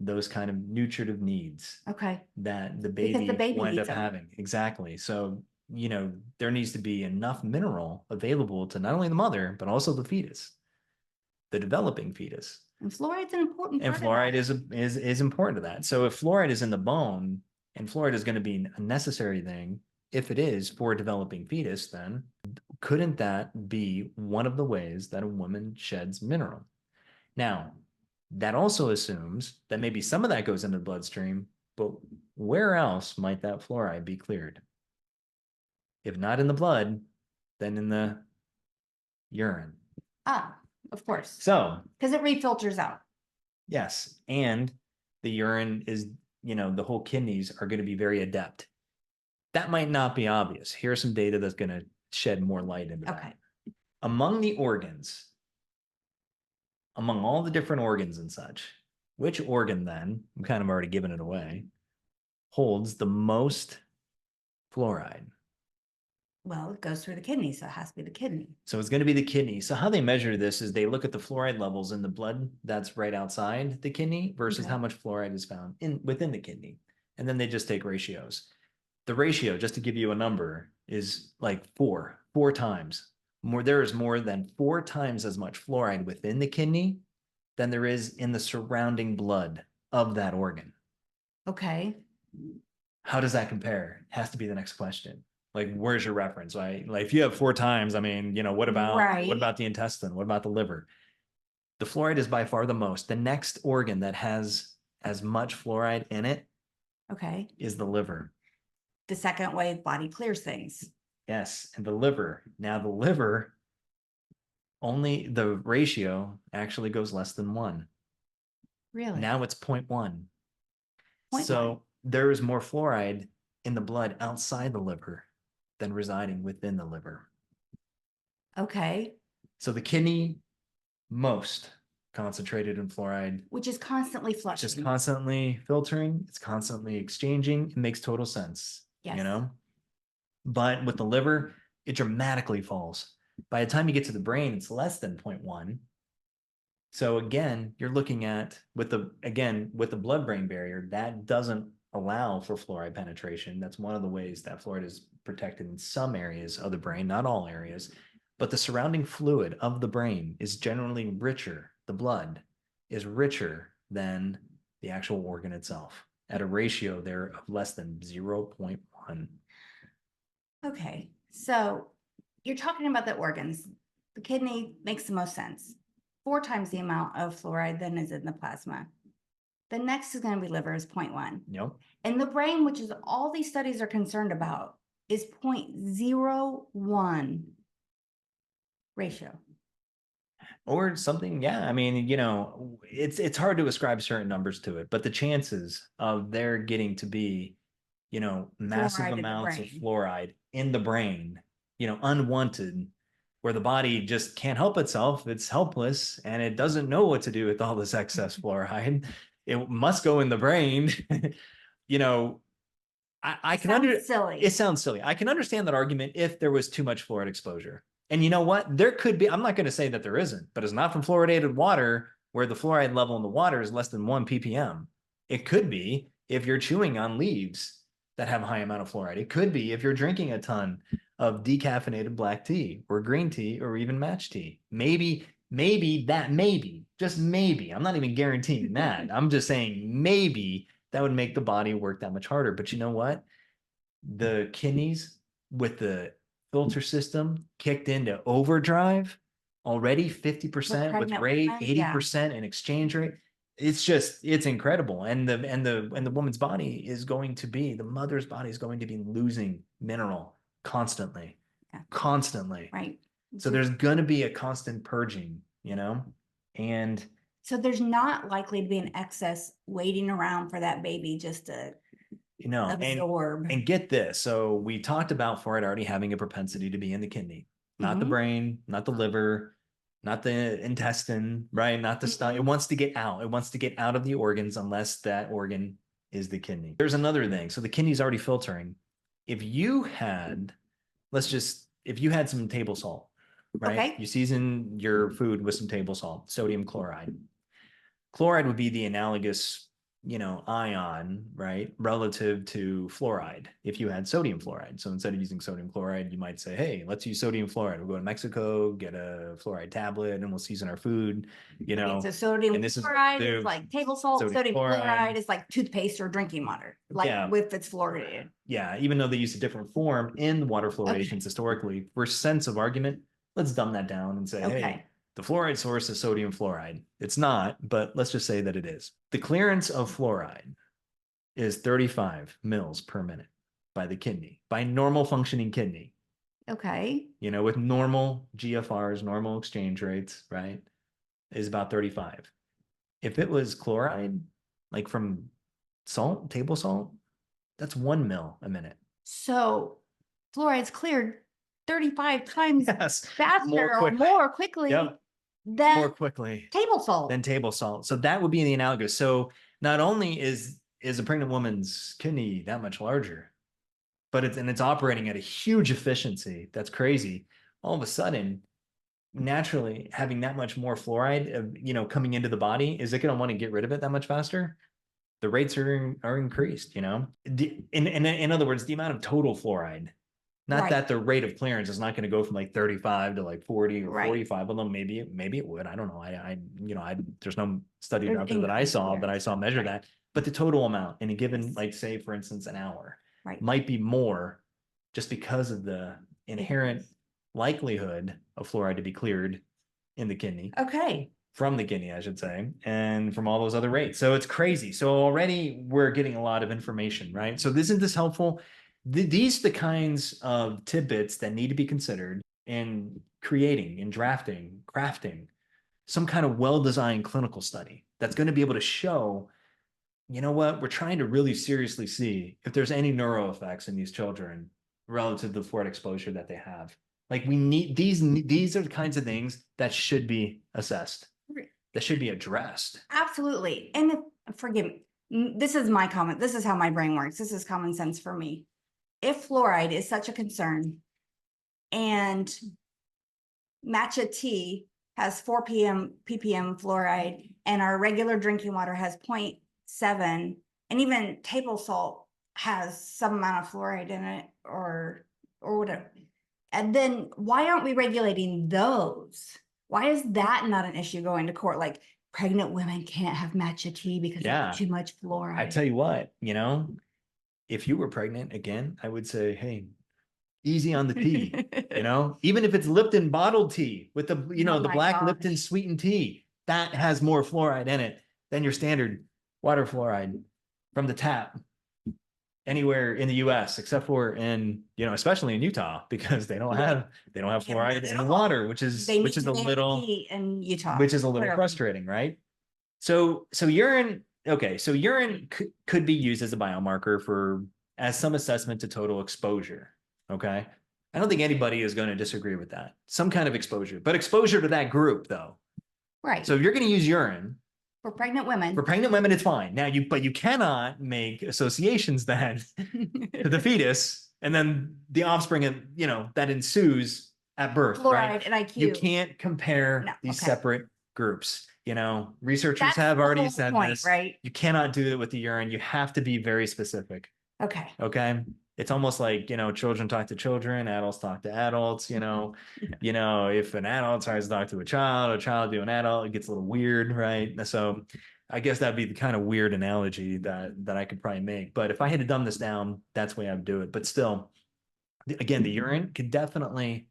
those kind of nutritive needs Okay. that the Because the baby baby will end needs up them. having. Exactly. So, there needs to be enough mineral available to not only the mother, but also the fetus, the developing fetus. And fluoride's an important And part of fluoride that. is important to that. So if fluoride is in the bone, and fluoride is going to be a necessary thing, if it is for a developing fetus, then couldn't that be one of the ways that a woman sheds mineral? Now, that also assumes that maybe some of that goes into the bloodstream, but where else might that fluoride be cleared? If not in the blood, then in the urine. Ah, of course. So, Because it refilters out. yes, and the urine is, the whole kidneys are going to be very adept. That might not be obvious. Here's some data that's going to shed more light into Okay. that. Among the organs, among all the different organs and such, which organ then, I'm kind of already giving it away, holds the most fluoride? Well, it goes through the kidney, so it has to be the kidney. So it's going to be the kidney. So how they measure this is they look at the fluoride levels in the blood that's right outside the kidney versus Okay. how much fluoride is found within the kidney. And then they just take ratios. The ratio, just to give you a number, is like four times more. There is more than 4 times as much fluoride within the kidney than there is in the surrounding blood of that organ. Okay. How does that compare? Has to be the next question. Like, where's your reference? Right? Like, if you have 4 times, I mean, what about the intestine? What about the liver? The fluoride is by far the most. The next organ that has as much fluoride in it Okay. is the liver. The second way the body clears things. Yes, and the liver. Now, the liver, only the ratio actually goes less than 1. Really? Now it's 0.1. 0.1. So there is more fluoride in the blood outside the liver than residing within the liver. Okay. So the kidney, most concentrated in fluoride, Which is constantly flushing. just constantly filtering, it's constantly exchanging. It makes total sense, Yes. But with the liver, it dramatically falls. By the time you get to the brain, it's less than 0.1. So again, you're looking at with the blood-brain barrier, that doesn't allow for fluoride penetration. That's one of the ways that fluoride is protected in some areas of the brain, not all areas. But the surrounding fluid of the brain is generally richer. The blood is richer than the actual organ itself at a ratio there of less than 0.1. Okay. So you're talking about the organs. The kidney makes the most sense. 4 times the amount of fluoride than is in the plasma. The next is going to be liver is 0.1. Yep. And the brain, which is all these studies are concerned about, is 0.01 ratio. Or something, yeah. I mean, it's hard to ascribe certain numbers to it, but the chances of there getting to be, massive Fluoride in the amounts of brain. fluoride in the brain, unwanted, where the body just can't help itself, it's helpless, and it doesn't know what to do with all this excess fluoride. It must go in the brain. I can Sounds silly. It sounds silly. I can understand that argument if there was too much fluoride exposure. And you know what? There could be, I'm not going to say that there isn't, but it's not from fluoridated water where the fluoride level in the water is less than 1 ppm. It could be if you're chewing on leaves that have a high amount of fluoride. It could be if you're drinking a ton of decaffeinated black tea or green tea or even match tea. Maybe, just maybe, I'm not even guaranteeing that. I'm just saying maybe that would make the body work that much harder. But you know what? The kidneys with the filter system kicked into overdrive already, 50% with rate, 80% in exchange rate. It's incredible. And the woman's body is going to be, the mother's body is going to be losing mineral constantly. Right. So there's going to be a constant purging, and so there's not likely to be an excess waiting around for that baby just to absorb. And get this. So we talked about fluoride already having a propensity to be in the kidney, not the brain, not the liver, not the intestine, right? Not the stomach. It wants to get out. It wants to get out of the organs unless that organ is the kidney. There's another thing. So the kidney's already filtering. If you had some table salt, right? Okay. You season your food with some table salt, sodium chloride. Chloride would be the analogous ion, right, relative to fluoride if you had sodium fluoride. So instead of using sodium chloride, you might say, hey, let's use sodium fluoride. We'll go to Mexico, get a fluoride tablet, and we'll season our food, Okay, so sodium and this is chloride is like table salt. Sodium chloride chloride. is like toothpaste or drinking water, like Yeah. with its fluoridated. Yeah, even though they use a different form in water fluoridations historically, for sense of argument, let's dumb that down and say, hey, the fluoride source is sodium fluoride. It's not, but let's just say that it is. The clearance of fluoride is 35 mils per minute by the kidney, by normal functioning kidney. Okay. With normal GFRs, normal exchange rates, right, is about 35. If it was chloride, like from salt, table salt, that's 1 mil a minute. So fluoride's cleared 35 times Yes, faster or more quickly than more quickly table salt. than table salt. So that would be the analogous. So not only is a pregnant woman's kidney that much larger, but it's operating at a huge efficiency. That's crazy. All of a sudden, naturally having that much more fluoride, coming into the body, is it going to want to get rid of it that much faster? The rates are increased. In other words, the amount of total fluoride. Not that the rate of clearance is not going to go from like 35 to like 40 or 45, although maybe it would. I don't know. There's no study out there that I saw measure that. But the total amount in a given, like say for instance, an hour, might be more just because of the inherent likelihood of fluoride to be cleared in the kidney. Okay. From the kidney, I should say, and from all those other rates. So it's crazy. So already we're getting a lot of information, right? So isn't this helpful? These are the kinds of tidbits that need to be considered in creating, in drafting, crafting some kind of well-designed clinical study that's going to be able to show, we're trying to really seriously see if there's any neuro effects in these children relative to the fluoride exposure that they have. Like we need these are the kinds of things that should be assessed, that should be addressed. Absolutely. And forgive me, this is my comment. This is how my brain works. This is common sense for me. If fluoride is such a concern and matcha tea has 4 ppm fluoride and our regular drinking water has 0.7 and even table salt has some amount of fluoride in it or whatever, and then why aren't we regulating those? Why is that not an issue going to court? Like pregnant women can't have matcha tea because there's too much fluoride. I tell you what, if you were pregnant again, I would say, hey, easy on the tea, even if it's Lipton bottled tea with the, the black Lipton sweetened tea, that has more fluoride in it than your standard water fluoride from the tap anywhere in the US, except for especially in Utah, because they don't have fluoride in the water, which is a little in Utah, which is a little frustrating, right? So urine. Okay, so urine could be used as a biomarker as some assessment to total exposure. Okay, I don't think anybody is going to disagree with that. Some kind of exposure, but exposure to that group, though. Right. So if you're going to use urine for pregnant women, it's fine. Now you cannot make associations then to the fetus and then the offspring, that ensues at birth. Fluoride right? and IQ. You can't compare these separate groups. Researchers have already said this, right? You cannot do it with the urine. You have to be very specific. Okay. It's almost like, children talk to children, adults talk to adults, if an adult tries to talk to a child to an adult, it gets a little weird, right? So I guess that'd be the kind of weird analogy that I could probably make. But if I had to dumb this down, that's the way I would do it. But still, again, the urine could definitely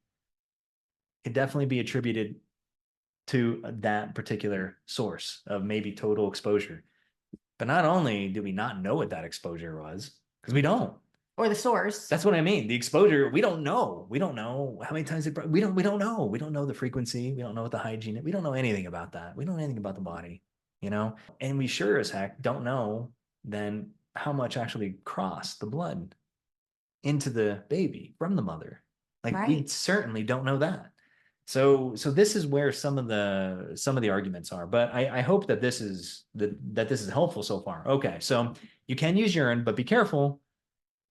be attributed to that particular source of maybe total exposure. But not only do we not know what that exposure was, because we don't. Or the source. That's what I mean. The exposure, we don't know. We don't know how many times we don't know. We don't know the frequency. We don't know what the hygiene is. We don't know anything about that. We don't know anything about the body, and we sure as heck don't know then how much actually crossed the blood into the baby from the mother. We certainly don't know that. So this is where some of the arguments are, but I hope that this is helpful so far. Okay, so you can use urine, but be careful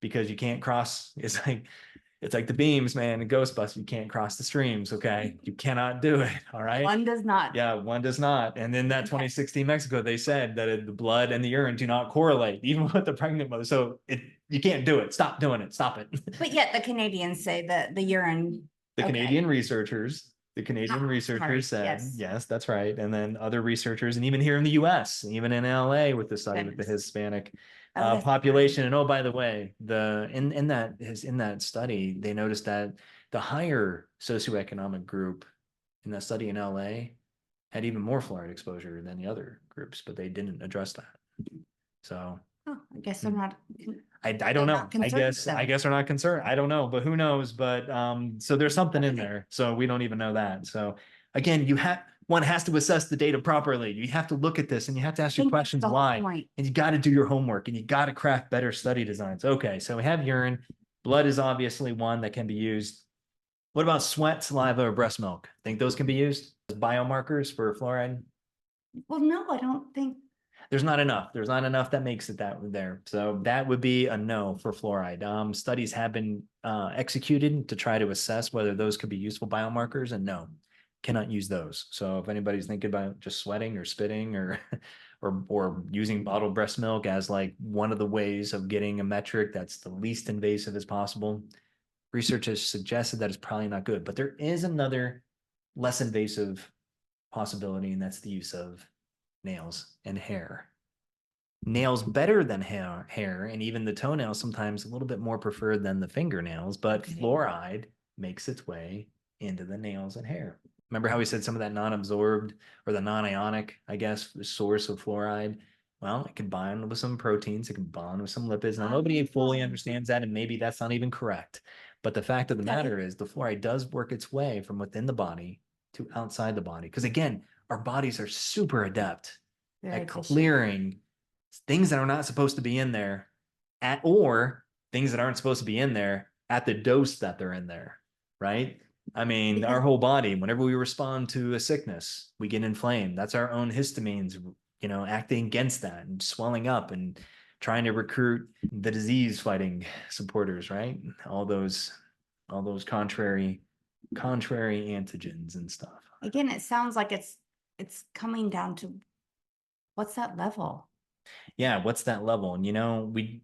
because you can't cross. It's like It's like the beams, man, in Ghostbusters. You can't cross the streams, okay? You cannot do it, all right? One does not. Yeah, one does not. And in that 2016 Mexico, they said that the blood and the urine do not correlate, even with the pregnant mother. So you can't do it. Stop doing it. Stop it. But yet the Canadians say that the urine. The Okay. Canadian researchers said, yes, that's right. And then other researchers, and even here in the US, even in LA with the study with the Hispanic population. And oh, by the way, in that study, they noticed that the higher socioeconomic group in that study in LA had even more fluoride exposure than the other groups, but they didn't address that. So I guess I'm not. I don't know. I guess we're not concerned. I don't know, but who knows? But so there's something in there. So we don't even know that. So again, one has to assess the data properly. You have to look at this and you have to ask your questions why. And you got to do your homework and you got to craft better study designs. Okay, so we have urine. Blood is obviously one that can be used. What about sweat, saliva, or breast milk? Think those can be used as biomarkers for fluoride? Well, no, I don't think. There's not enough. There's not enough that makes it that there. So that would be a no for fluoride. Studies have been executed to try to assess whether those could be useful biomarkers, and no, cannot use those. So if anybody's thinking about just sweating or spitting or or using bottled breast milk as like one of the ways of getting a metric that's the least invasive as possible, research has suggested that it's probably not good. But there is another less invasive possibility, and that's the use of nails and hair. Nails better than hair, and even the toenails sometimes a little bit more preferred than the fingernails, but fluoride makes its way into the nails and hair. Remember how we said some of that non-absorbed or the non-ionic, I guess, source of fluoride? Well, it can bond with some proteins, it can bond with some lipids. Now, nobody fully understands that, and maybe that's not even correct. But the fact of the matter is the fluoride does work its way from within the body to outside the body. Because again, our bodies are super adept at clearing things that are not supposed to be in there or things that aren't supposed to be in there at the dose that they're in there, right? I mean, our whole body, whenever we respond to a sickness, we get inflamed. That's our own histamines, acting against that and swelling up and trying to recruit the disease fighting supporters, right? All those contrary antigens and stuff. Again, it sounds like it's coming down to what's that level? Yeah, what's that level? And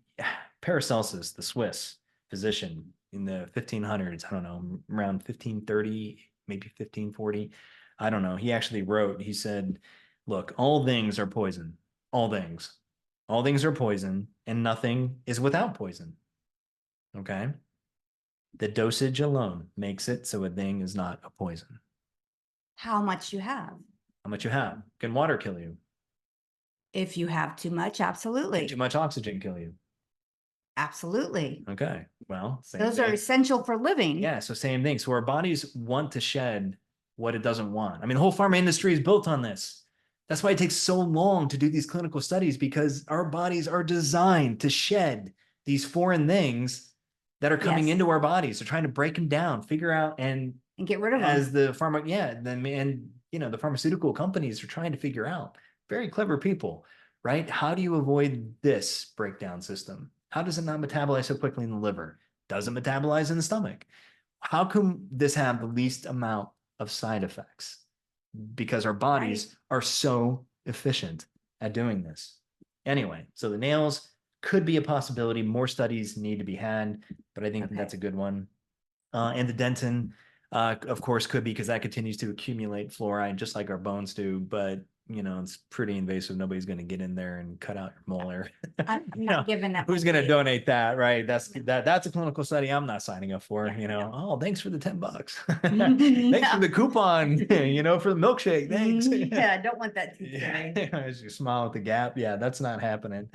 Paracelsus, the Swiss physician in the 1500s, I don't know, around 1530, maybe 1540, I don't know. He actually wrote, he said, look, all things are poison. All things are poison, and nothing is without poison. Okay? The dosage alone makes it so a thing is not a poison. How much you have. How much you have. Can water kill you? If you have too much, absolutely. Can too much oxygen kill you? Absolutely. Okay. Well, those are essential for living. Yeah. So same thing. So our bodies want to shed what it doesn't want. I mean, the whole pharma industry is built on this. That's why it takes so long to do these clinical studies, because our bodies are designed to shed these foreign things that are coming into our bodies. They're trying to break them down, figure out and get rid of them. As the the pharmaceutical companies are trying to figure out. Very clever people, right? How do you avoid this breakdown system? How does it not metabolize so quickly in the liver? Does it metabolize in the stomach? How can this have the least amount of side effects? Because our bodies are so efficient at doing this. Anyway, so the nails could be a possibility. More studies need to be had, but I think that's a good one. And the dentin, of course, could be, because that continues to accumulate fluoride just like our bones do. But it's pretty invasive. Nobody's going to get in there and cut out your molar. I'm not giving that. Who's going to donate that, right? That's a clinical study I'm not signing up for. Oh, thanks for the $10. Thanks for the coupon. For the milkshake. Thanks. Yeah, I don't want that to As you smile at the gap. Yeah, that's not happening.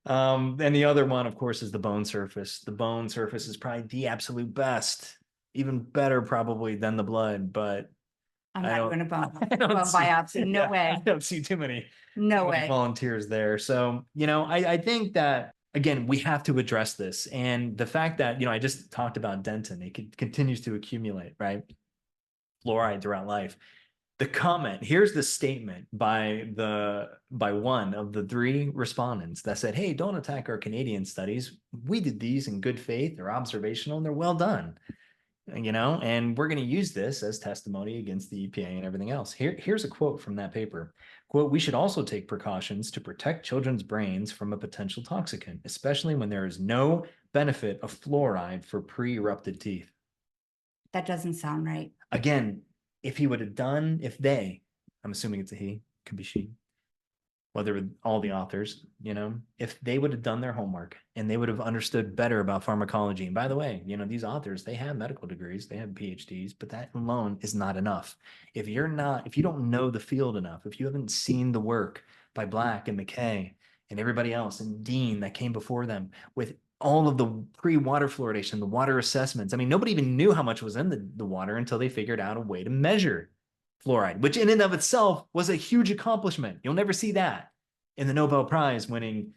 And the other one, of course, is the bone surface. The bone surface is probably the absolute best, even better probably than the blood, but I'm not going to bone biopsy. No way. I don't see too many way volunteers there. So, I think that, again, we have to address this. And the fact that, I just talked about dentin, it continues to accumulate, right? Fluoride throughout life. The comment, here's the statement by one of the three respondents that said, hey, don't attack our Canadian studies. We did these in good faith. They're observational and they're well done. And we're going to use this as testimony against the EPA and everything else. Here's a quote from that paper. Quote, we should also take precautions to protect children's brains from a potential toxicant, especially when there is no benefit of fluoride for pre-erupted teeth. That doesn't sound right. Again, if they, I'm assuming it's a he, could be she, whether all the authors, if they would have done their homework and they would have understood better about pharmacology. And by the way, these authors, they have medical degrees, they have PhDs, but that alone is not enough. If you don't know the field enough, if you haven't seen the work by Black and McKay and everybody else and Dean that came before them with all of the pre-water fluoridation, the water assessments. I mean, nobody even knew how much was in the water until they figured out a way to measure fluoride, which in and of itself was a huge accomplishment. You'll never see that in the Nobel Prize winning,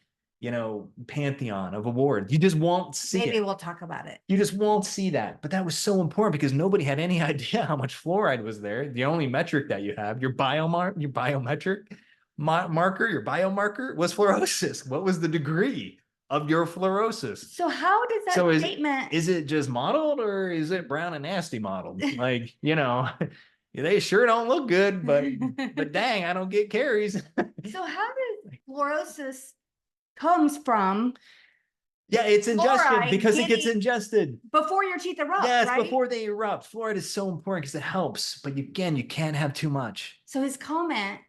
pantheon of awards. You just won't see it. Maybe we'll talk about it. You just won't see that. But that was so important because nobody had any idea how much fluoride was there. The only metric that you have, your biometric marker, your biomarker was fluorosis. What was the degree of your fluorosis? So how does that statement... Is it just modeled or is it brown and nasty modeled? Like, they sure don't look good, but dang, I don't get caries. So how does fluorosis comes from? Yeah, it's ingested because it gets ingested before your teeth erupt. Yes, right? Before they erupt. Fluoride is so important because it helps, but again, you can't have too much. So his comment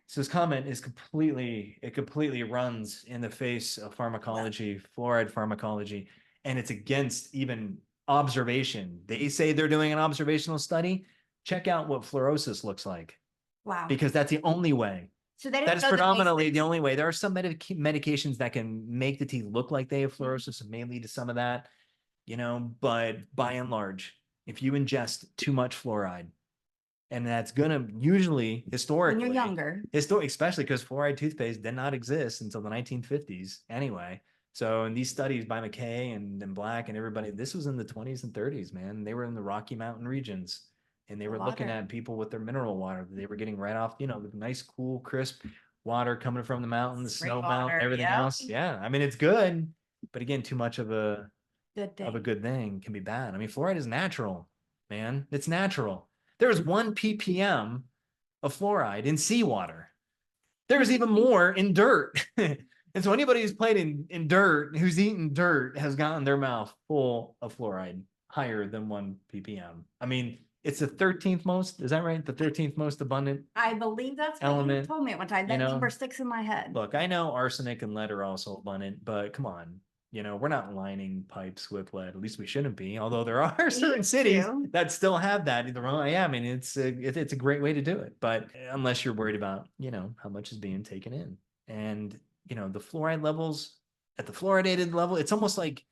is completely runs in the face of pharmacology, fluoride pharmacology, and it's against even observation. They say they're doing an observational study. Check out what fluorosis looks like. Wow. Because that's the only way. So that is predominantly the only way. There are some medications that can make the teeth look like they have fluorosis and may lead to some of that, but by and large, if you ingest too much fluoride, and that's gonna usually historically, when you're younger, especially because fluoride toothpaste did not exist until the 1950s anyway. So in these studies by McKay and Black and everybody, this was in the 20s and 30s, man. They were in the Rocky Mountain regions. And they were looking at people with their mineral water that they were getting right off, the nice, cool, crisp water coming from the mountains, snow mountain, everything else. Yeah. I mean, it's good, but again, too much of a good thing can be bad. I mean, fluoride is natural, man. It's natural. There's 1 ppm of fluoride in seawater. There's even more in dirt. And so anybody who's played in dirt, who's eaten dirt, has gotten their mouth full of fluoride higher than 1 ppm. I mean, it's the 13th most, is that right? The 13th most abundant. I believe that's what you told me at one time. That number sticks in my head. Look, I know arsenic and lead are also abundant, but come on, we're not lining pipes with lead. At least we shouldn't be. Although there are certain cities that still have that. I mean, it's a great way to do it. But unless you're worried about, how much is being taken in, and the fluoride levels at the fluoridated level, it's almost like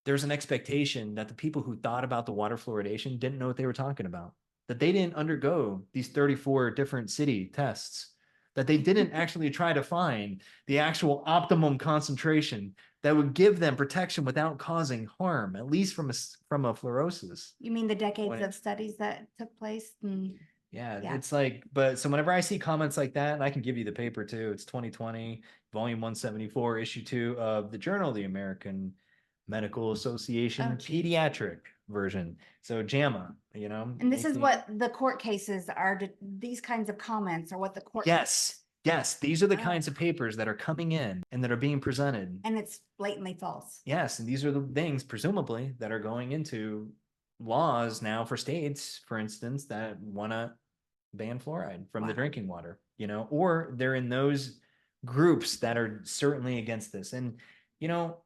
there's an expectation that the people who thought about the water fluoridation didn't know what they were talking about, that they didn't undergo these 34 different city tests, that they didn't actually try to find the actual optimum concentration that would give them protection without causing harm, at least from a fluorosis. You mean the decades of studies that took place? Yeah, it's like, so whenever I see comments like that, and I can give you the paper too, it's 2020, volume 174, issue 2 of the Journal of the American Medical Association pediatric version. So JAMA, And this is what the court cases are. These kinds of comments are what the court. Yes. These are the kinds of papers that are coming in and that are being presented. And it's blatantly false. Yes. And these are the things, presumably, that are going into laws now for states, for instance, that want to ban fluoride from the drinking water, or they're in those groups that are certainly against this. And,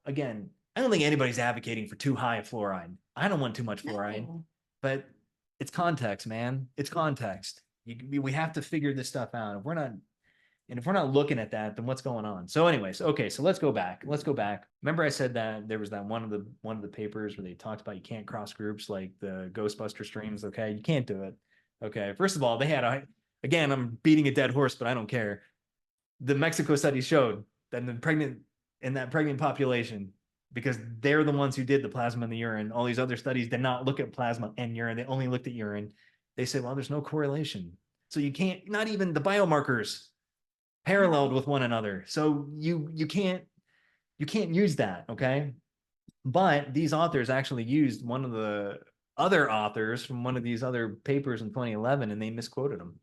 again, I don't think anybody's advocating for too high of fluoride. I don't want too much fluoride, but it's context, man. It's context. We have to figure this stuff out. If we're not looking at that, then what's going on? So anyways, okay, so let's go back. Remember I said that there was that one of the papers where they talked about you can't cross groups like the Ghostbuster streams. Okay, you can't do it. Okay, first of all, they had again, I'm beating a dead horse, but I don't care. The Mexico study showed that in that pregnant population, because they're the ones who did the plasma and the urine. All these other studies did not look at plasma and urine. They only looked at urine. They said, well, there's no correlation. So you can't, not even the biomarkers paralleled with one another. So you can't use that, okay? But these authors actually used one of the other authors from one of these other papers in 2011, and they misquoted them.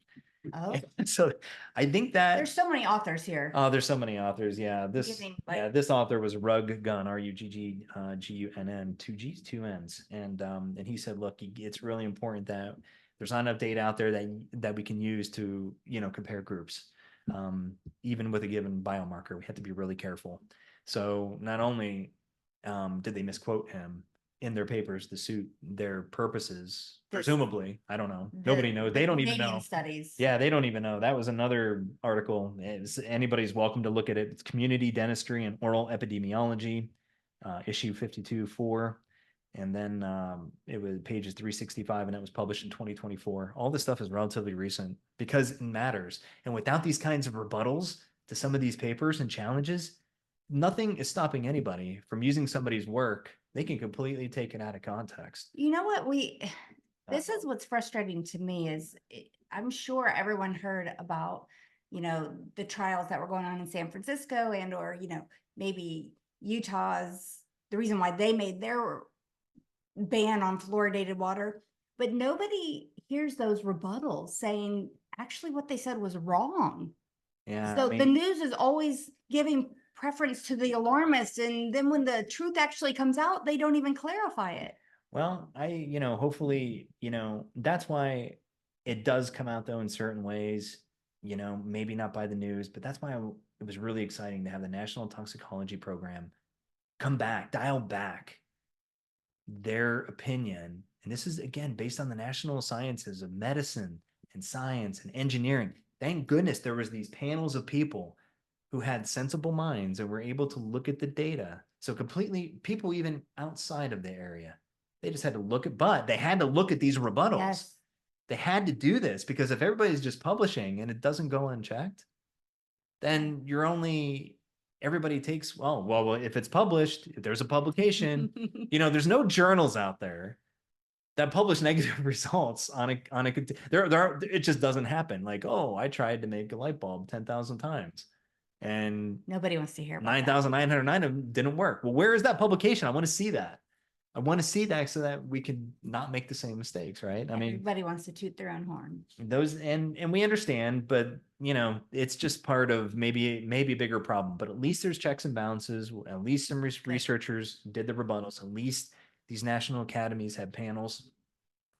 Oh, So I think that there's so many authors here. oh, there's so many authors. Yeah, this author was Rugg Gunn, Ruggunn, 2 G's, 2 N's, and he said, look, it's really important that there's not enough data out there that we can use to compare groups. Even with a given biomarker, we have to be really careful. So not only did they misquote him in their papers to suit their purposes, presumably, I don't know. Nobody knows. They don't even know. Studies. Yeah, they don't even know. That was another article. Anybody's welcome to look at it. It's Community Dentistry and Oral Epidemiology, issue 52-4. And then it was pages 365, and it was published in 2024. All this stuff is relatively recent because it matters. And without these kinds of rebuttals to some of these papers and challenges, nothing is stopping anybody from using somebody's work. They can completely take it out of context. You know what? This is what's frustrating to me is I'm sure everyone heard about, the trials that were going on in San Francisco or, maybe Utah's, the reason why they made their ban on fluoridated water, but nobody hears those rebuttals saying actually what they said was wrong. Yeah. So the news is always giving preference to the alarmists, and then when the truth actually comes out, they don't even clarify it. Well, hopefully, that's why it does come out though in certain ways, maybe not by the news, but that's why it was really exciting to have the National Toxicology Program come back, dial back their opinion. And this is, again, based on the national sciences of medicine and science and engineering. Thank goodness there was these panels of people who had sensible minds and were able to look at the data. So completely, people even outside of the area, they just had to look at, but they had to look at these rebuttals. Yes. They had to do this because if everybody's just publishing and it doesn't go unchecked, then everybody takes, well, if it's published, if there's a publication, there's no journals out there that publish negative results on it just doesn't happen. Like, oh, I tried to make a light bulb 10,000 times and nobody wants to hear about 9,909 of them didn't work. Well, where is that publication? I want to see that. I want to see that so that we can not make the same mistakes, right? I mean, everybody wants to toot their own horn. And we understand, but it's just part of maybe a bigger problem. But at least there's checks and balances. At least some researchers did the rebuttals. At least these national academies had panels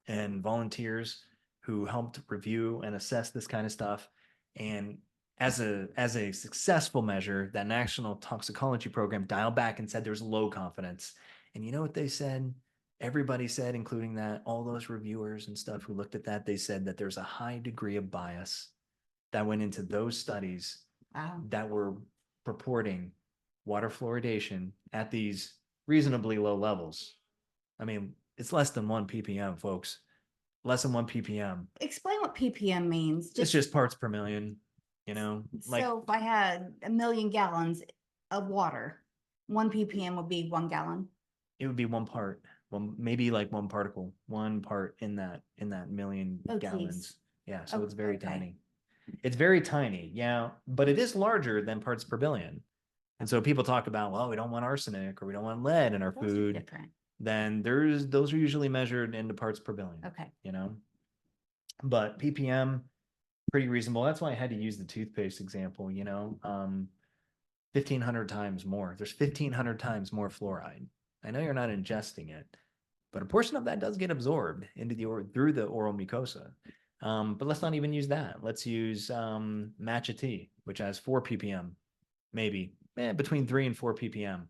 and volunteers who helped review and assess this kind of stuff. And as a successful measure, that National Toxicology Program dialed back and said there's low confidence. And you know what they said? Everybody said, including all those reviewers and stuff who looked at that, they said that there's a high degree of bias that went into those studies that were purporting water fluoridation at these reasonably low levels. I mean, it's less than 1 ppm, folks. Less than 1 ppm. Explain what ppm means. It's just parts per million, So if I had 1 million gallons of water, 1 ppm would be 1 gallon. It would be 1 part, maybe like 1 particle, 1 part in that million gallons. Geez. Yeah, so it's very tiny. It's very tiny, yeah, but it is larger than parts per billion. And so people talk about, well, we don't want arsenic or we don't want lead in our food. Then those are usually measured into parts per billion. Okay. But ppm, pretty reasonable. That's why I had to use the toothpaste example, 1,500 times more. There's 1,500 times more fluoride. I know you're not ingesting it, but a portion of that does get absorbed through the oral mucosa. But let's not even use that. Let's use matcha tea, which has 4 ppm, maybe between 3 and 4 ppm.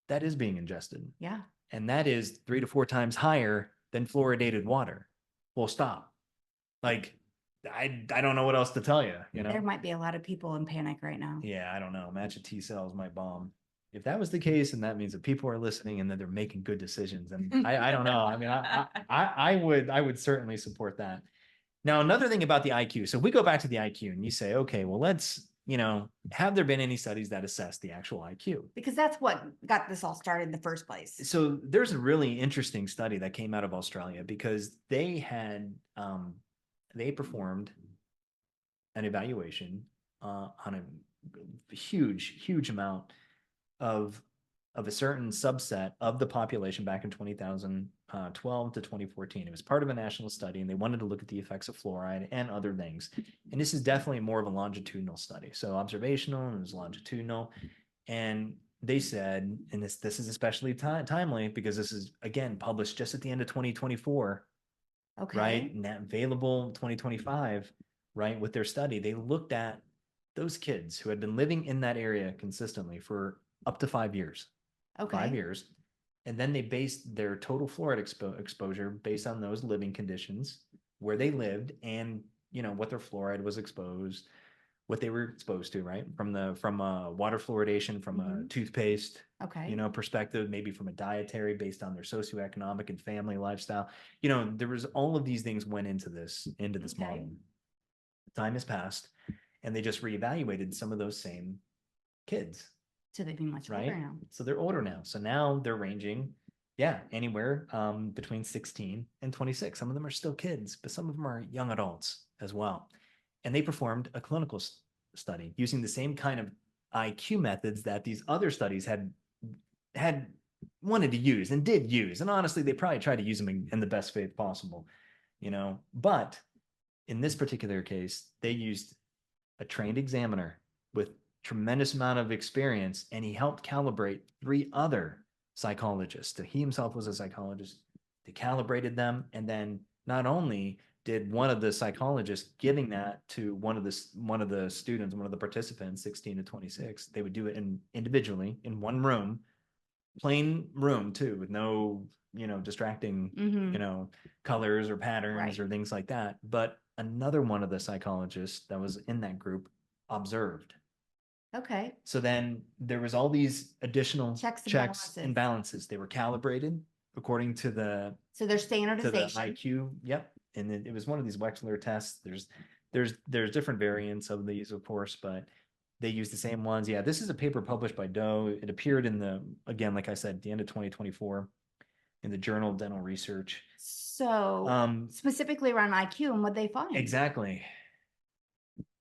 That is being ingested. Yeah. And that is 3 to 4 times higher than fluoridated water. Full stop. Like, I don't know what else to tell you. There might be a lot of people in panic right now. Yeah, I don't know. Matcha tea cells might bomb. If that was the case, and that means that people are listening and that they're making good decisions, and I don't know. I mean, I would certainly support that. Now, another thing about the IQ. So if we go back to the IQ and you say, okay, well, let's, have there been any studies that assess the actual IQ? Because that's what got this all started in the first place. So there's a really interesting study that came out of Australia because they had, they performed an evaluation on a huge amount of a certain subset of the population back in 2012 to 2014. It was part of a national study, and they wanted to look at the effects of fluoride and other things. And this is definitely more of a longitudinal study. So observational and it was longitudinal. And they said, and this is especially timely because this is, again, published just at the end of 2024, right? And available 2025, right? With their study, they looked at those kids who had been living in that area consistently for up to 5 years. 5 years. And then they based their total fluoride exposure based on those living conditions, where they lived, and what their fluoride was exposed, what they were exposed to, right? From water fluoridation, from a toothpaste, perspective, maybe from a dietary based on their socioeconomic and family lifestyle. There was all of these things went into this model. Time has passed, and they just reevaluated some of those same kids. So they'd be much older now. So they're older now. So now they're ranging, anywhere between 16 and 26. Some of them are still kids, but some of them are young adults as well. And they performed a clinical study using the same kind of IQ methods that these other studies had wanted to use and did use. And honestly, they probably tried to use them in the best faith possible, But in this particular case, they used a trained examiner with tremendous amount of experience, and he helped calibrate 3 other psychologists. He himself was a psychologist. They calibrated them, and then not only did one of the psychologists giving that to one of the students, one of the participants, 16 to 26, they would do it individually in one room, plain room too, with no distracting colors or patterns or things like that. But another one of the psychologists that was in that group observed. So then there was all these additional checks and balances. They were calibrated according to their standardization, to the IQ. Yep. And it was one of these Wechsler tests. There's different variants of these, of course, but they use the same ones. Yeah, this is a paper published by Doe. It appeared again, like I said, at the end of 2024 in the Journal of Dental Research. So specifically around IQ, and what they find. Exactly.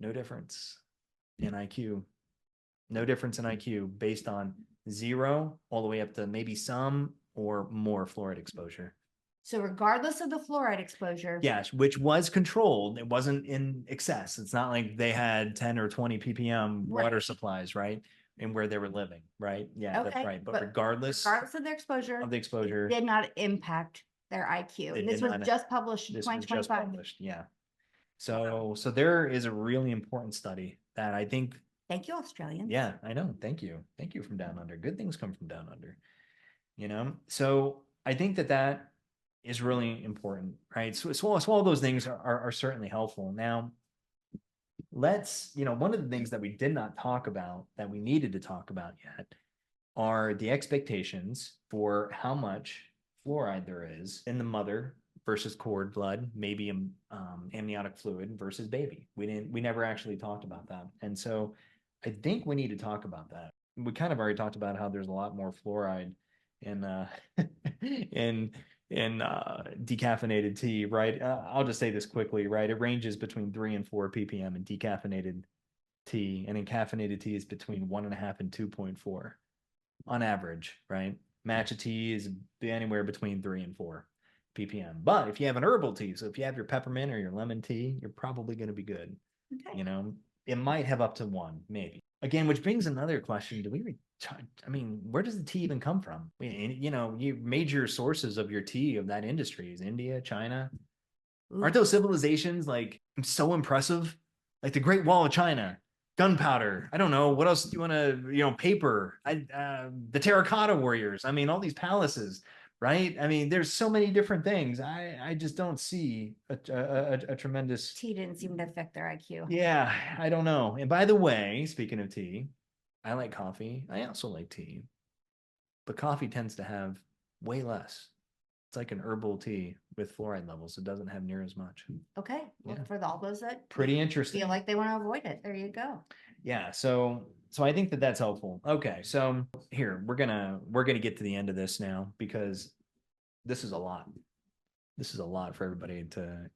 No difference in IQ. No difference in IQ based on 0 all the way up to maybe some or more fluoride exposure. So regardless of the fluoride exposure. Yes, which was controlled. It wasn't in excess. It's not like they had 10 or 20 ppm water supplies, right? And where they were living, right? Yeah, that's right. But regardless of their exposure, it did not impact their IQ. And this was just published in 2025. Yeah. So there is a really important study that I think. Thank you, Australians. Yeah, I know. Thank you. Thank you from down under. Good things come from down under, So I think that is really important, right? So all those things are certainly helpful. Now, let's, one of the things that we did not talk about that we needed to talk about yet are the expectations for how much fluoride there is in the mother versus cord blood, maybe amniotic fluid versus baby. We never actually talked about that. And so I think we need to talk about that. We kind of already talked about how there's a lot more fluoride in decaffeinated tea, right? I'll just say this quickly, right? It ranges between 3 and 4 ppm in decaffeinated tea, and in caffeinated tea is between 1.5 and 2.4 on average, right? Matcha tea is anywhere between 3 and 4 ppm. But if you have an herbal tea, so if you have your peppermint or your lemon tea, you're probably going to be good. Okay. It might have up to 1, maybe. Again, which brings another question. Where does the tea even come from? Your major sources of your tea of that industry is India, China. Ooh. Aren't those civilizations so impressive? Like the Great Wall of China, gunpowder. I don't know. What else do you want to, paper, the terracotta warriors. All these palaces, right? There's so many different things. I just don't see a tremendous. Tea didn't seem to affect their IQ. Yeah, I don't know. And by the way, speaking of tea, I like coffee. I also like tea, but coffee tends to have way less. It's like an herbal tea with fluoride levels. It doesn't have near as much. Okay. Look for all those that pretty interesting. Feel like they want to avoid it. There you go. Yeah. So I think that's helpful. Okay. So here we're gonna get to the end of this now because this is a lot. this is a lot for everybody to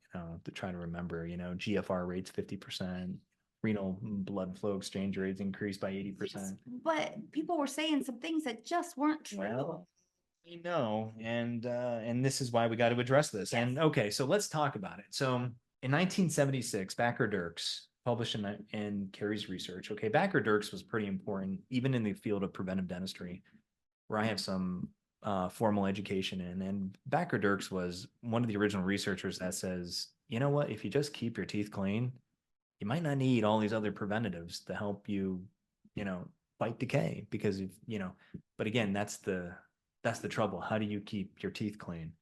try to remember. GFR rates 50%, renal blood flow exchange rates increased by 80%. But people were saying some things that just weren't true. Well, we know, and this is why we got to address this. Yes. And okay, so let's talk about it. So in 1976, Backer-Dirks published in Carey's research. Okay, Backer-Dirks was pretty important, even in the field of preventive dentistry, where I have some formal education in. And Backer-Dirks was one of the original researchers that says, you know what, if you just keep your teeth clean, you might not need all these other preventatives to help you, fight decay. Because if, but again, that's the trouble. How do you keep your teeth clean?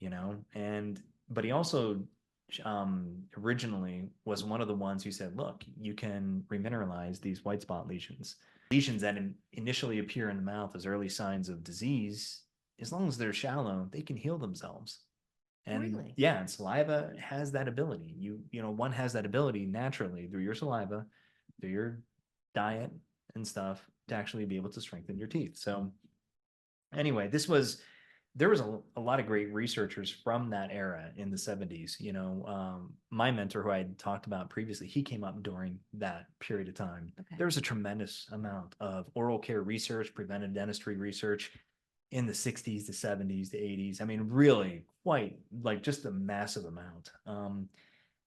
But he also originally was one of the ones who said, look, you can remineralize these white spot lesions that initially appear in the mouth as early signs of disease. As long as they're shallow, they can heal themselves. And Really? yeah, and saliva has that ability. One has that ability naturally through your saliva, through your diet and stuff, to actually be able to strengthen your teeth. So anyway, there was a lot of great researchers from that era in the 70s. My mentor, who I had talked about previously, he came up during that period of time. Okay. There was a tremendous amount of oral care research, preventive dentistry research in the 60s, the 70s, the 80s. I mean, really quite like just a massive amount.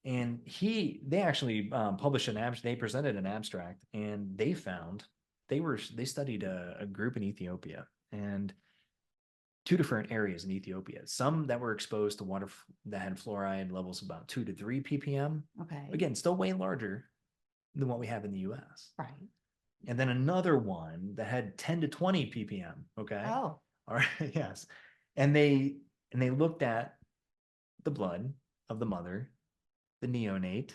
And they actually published they presented an abstract, and they found they studied a group in Ethiopia, and two different areas in Ethiopia. Some that were exposed to water that had fluoride levels about 2 to 3 ppm. Okay. Again, still way larger than what we have in the US. Right. And then another one that had 10 to 20 ppm. Okay. Oh. All right. Yes. And they looked at the blood of the mother, the neonate,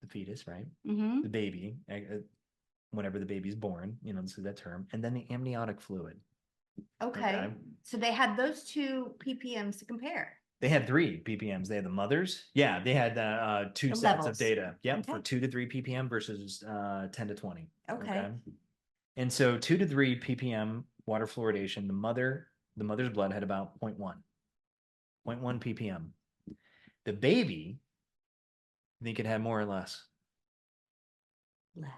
the fetus, right? Mm-hmm. The baby, whenever the baby's born, this is that term, and then the amniotic fluid. Okay. So they had those two ppms to compare. They had 3 ppms. They had the mothers. Yeah, they had two The sets levels. of data. Yep, Okay. for 2 to 3 ppm versus 10 to 20. Okay. And so 2 to 3 ppm water fluoridation, the mother's blood had about 0.1 ppm. The baby, I think it had more or less. Less.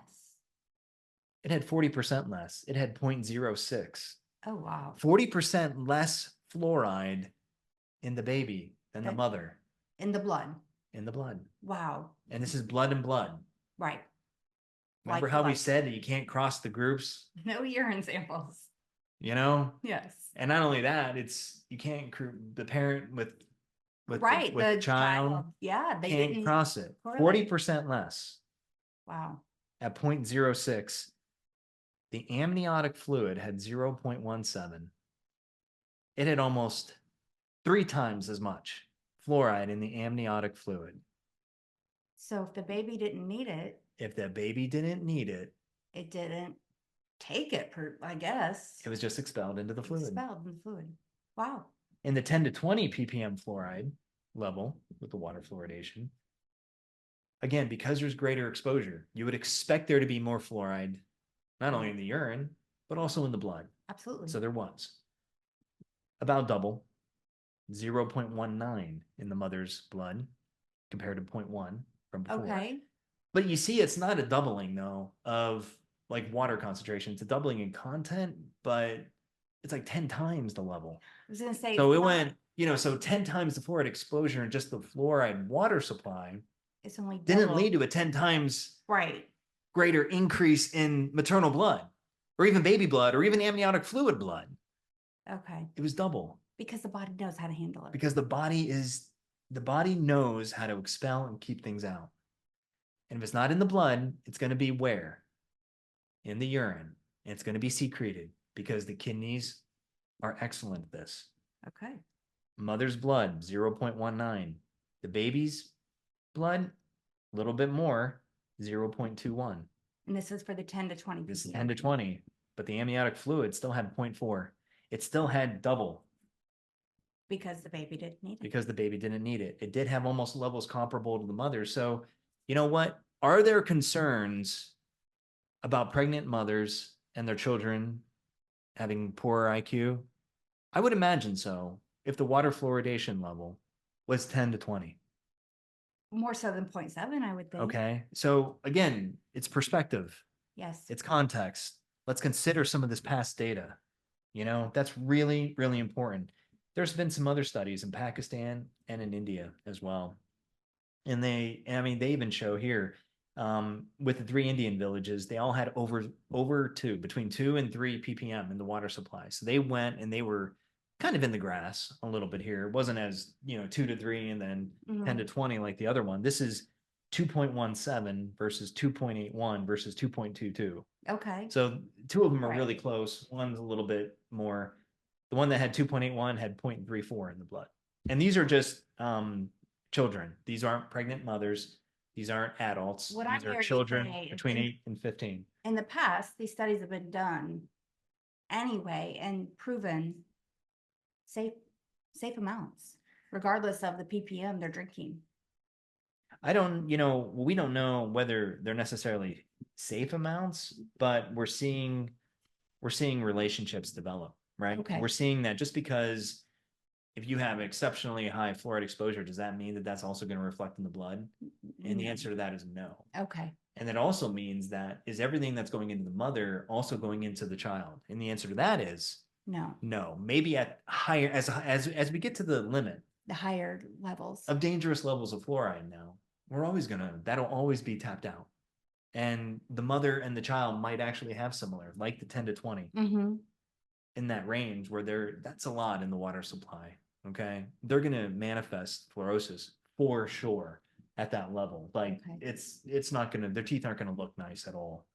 It had 40% less. It had 0.06. Oh, wow. 40% less fluoride in the baby than the mother. In the blood. In the blood. Wow. And this is blood and blood. Right. Remember how we said that you can't cross the groups? No urine samples. Yes. And not only that, you can't the parent with the child. Yeah, they can't didn't cross it. correlate. 40% less. Wow. At 0.06. The amniotic fluid had 0.17. It had almost 3 times as much fluoride in the amniotic fluid. So if the baby didn't need it, it didn't take it, I guess. It was just expelled into the fluid. Wow. In the 10 to 20 ppm fluoride level with the water fluoridation, again, because there's greater exposure, you would expect there to be more fluoride, not only in the urine, but also in the blood. Absolutely. So there was about double, 0.19 in the mother's blood compared to 0.1 from before. Okay. But you see, it's not a doubling though of like water concentration. It's a doubling in content, but it's like 10 times the level. I was going to say. So it went, so 10 times the fluoride exposure and just the fluoride water supply It's only didn't lead to a 10 times greater increase in maternal blood or even baby blood or even amniotic fluid blood. Okay. It was double. Because the body knows how to handle it. Because the body knows how to expel and keep things out. And if it's not in the blood, it's going to be where? In the urine. And it's going to be secreted because the kidneys are excellent at this. Okay. Mother's blood, 0.19. The baby's blood, a little bit more, 0.21. And this is for the 10 to 20. This is 10 to 20. But the amniotic fluid still had 0.4. It still had double. Because the baby didn't need it. Because the baby didn't need it. It did have almost levels comparable to the mother. So, you know what? Are there concerns about pregnant mothers and their children having poor IQ? I would imagine so. if the water fluoridation level was 10 to 20. More so than 0.7, I would think. Okay. So again, it's perspective, Yes. it's context. Let's consider some of this past data. That's really, really important. There's been some other studies in Pakistan and in India as well. And they even show here with the 3 Indian villages, they all had between 2 and 3 ppm in the water supply. So they went and they were kind of in the grass a little bit here. It wasn't as 2 to 3 and then 10 to 20 like the other one. This is 2.17 versus 2.81 versus 2.22. Okay. So 2 of them are Right. really close. One's a little bit more. The one that had 2.81 had 0.34 in the blood. And these are just children. These aren't pregnant mothers. These aren't adults. What I'm These are hearing you children say is between 8 and 15. in the past, these studies have been done anyway and proven safe amounts, regardless of the ppm they're drinking. We don't know whether they're necessarily safe amounts, but we're seeing relationships develop, right? Okay. We're seeing that just because if you have exceptionally high fluoride exposure, does that mean that that's also going to reflect in the blood? And the answer to that is no. Okay. And that also means that is everything that's going into the mother also going into the child? And the answer to that is no. No. Maybe at higher as we get to the limit, the higher levels of dangerous levels of fluoride now, that'll always be tapped out. And the mother and the child might actually have similar, like the 10 to 20 in that range where that's a lot in the water supply. Okay. They're going to manifest fluorosis for sure at that level. Like it's not going to, their teeth aren't going to look nice at all.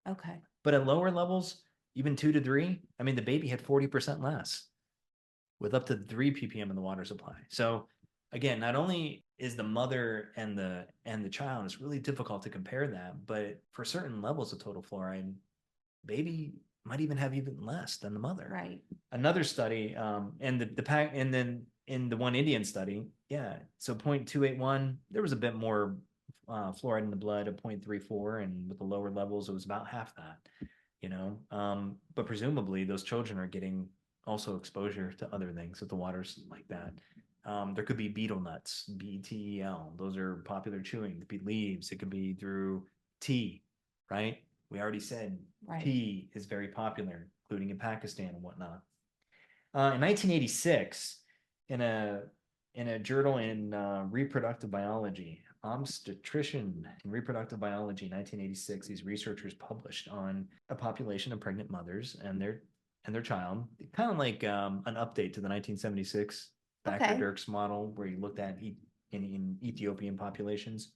Okay. But at lower levels, even 2 to 3, the baby had 40% less with up to 3 ppm in the water supply. So again, not only is the mother and the child, it's really difficult to compare that, but for certain levels of total fluoride, baby might even have even less than the mother. Right. Another study, and then in the one Indian study, yeah, so 0.281, there was a bit more fluoride in the blood of 0.34, and with the lower levels, it was about half that. But presumably those children are getting also exposure to other things if the water's like that. There could be betel nuts, BTEL. Those are popular chewing. It could be leaves. It could be through tea, right? We already said tea is very popular, including in Pakistan and whatnot. In 1986, in a journal in reproductive biology, obstetrician in reproductive biology, 1986, these researchers published on a population of pregnant mothers and their child, kind of like an update to the 1976 Thacker-Dirks model, where you looked at in Ethiopian populations.